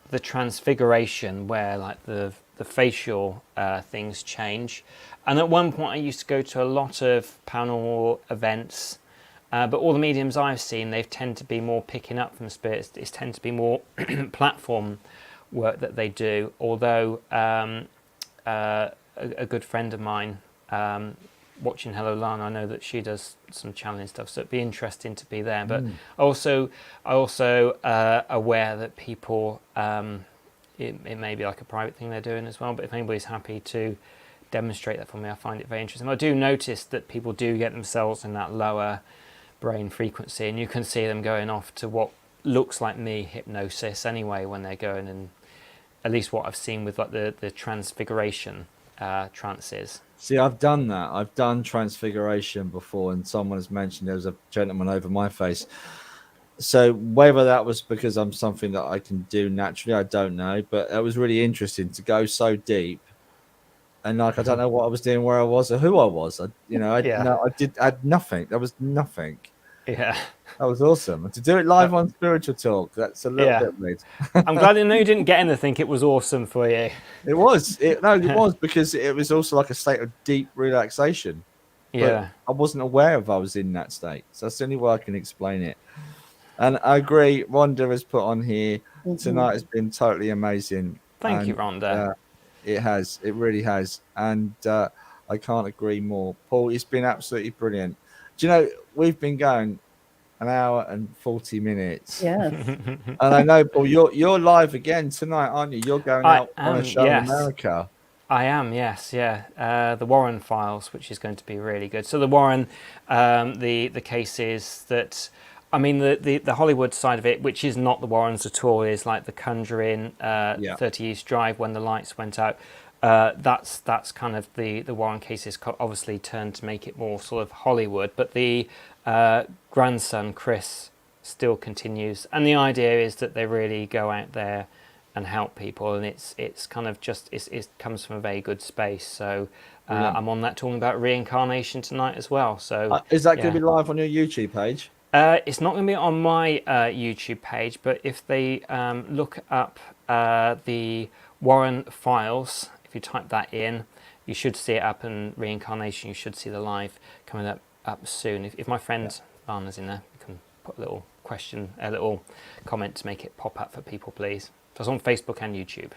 the transfiguration, where like the the facial things change. And at one point I used to go to a lot of paranormal events, but all the mediums I've seen, they tend to be more picking up from spirits. It tends to be more platform work that they do, although a good friend of mine, watching Hello Lana, I know that she does some channeling stuff, so it'd be interesting to be there. But also aware that people, it may be like a private thing they're doing as well, but if anybody's happy to demonstrate that for me, I find it very interesting. I do notice that people do get themselves in that lower brain frequency, and you can see them going off to what looks like me hypnosis anyway when they're going, and at least what I've seen with like the transfiguration trances. See, I've done that. I've done transfiguration before, and someone has mentioned there was a gentleman over my face. So whether that was because I'm something that I can do naturally, I don't know. But it was really interesting to go so deep, and like I don't know what I was doing, where I was, or who I was. I had nothing. There was nothing. Yeah, that was awesome. And to do it live on Spiritual Talk, that's a little bit weird. I'm glad you know you didn't get anything. It was awesome for you. It was. It was because it was also like a state of deep relaxation. Yeah, but I wasn't aware of I was in that state. So that's the only way I can explain it. And I agree. Rhonda has put on here tonight has been totally amazing. Thank you, Rhonda. It has. It really has. And I can't agree more. Paul, it's been absolutely brilliant. Do you know, we've been going an hour and 40 minutes. Yes. And I know, Paul, you're live again tonight, aren't you? You're going out on a show in America. I am, yes, yeah. The Warren Files, which is going to be really good. So the Warren, the cases that, I mean, the Hollywood side of it, which is not the Warrens at all, is like The Conjuring, 30 East Drive, When the Lights Went Out. That's kind of the Warren cases obviously turned to make it more sort of Hollywood, but the grandson Chris still continues, and the idea is that they really go out there and help people, and it's kind of just it comes from a very good space. So I'm on that talking about reincarnation tonight as well. So is that going to be live on your YouTube page? It's not going to be on my YouTube page, but if they look up the Warren Files, if you type that in, you should see it up, and reincarnation, you should see the live coming up soon. If my friend Lana's in there, you can put a little question, a little comment to make it pop up for people, please. So it's on Facebook and YouTube.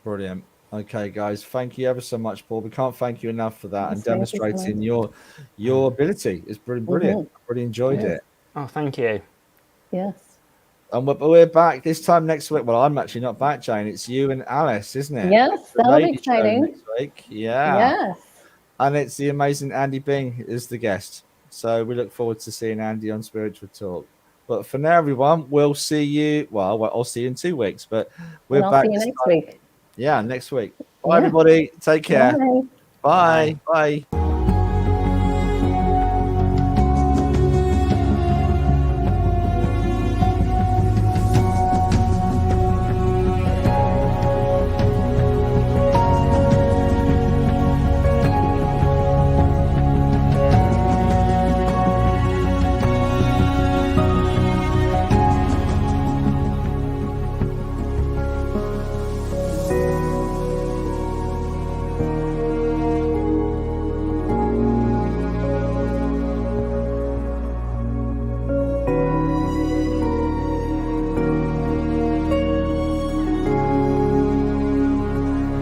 Brilliant. Okay, guys, thank you ever so much, Paul. We can't thank you enough for that, and Thank you so demonstrating much. your ability. It's brilliant. I really enjoyed it. Oh, thank you. Yes. And we're back this time next week. Well, I'm actually not back, Jane. It's you and Alice, isn't it? Yes, The that'll be lady show exciting. next week. Yeah. Yes. And it's the amazing Andy Bing is the guest. So we look forward to seeing Andy on Spiritual Talk. But for now, everyone, we'll see you. Well, I'll see you in 2 weeks, but we're And I'll back see you this next time. week. Yeah, next week. Bye, Yeah. everybody. Take care. Bye. Bye. Bye.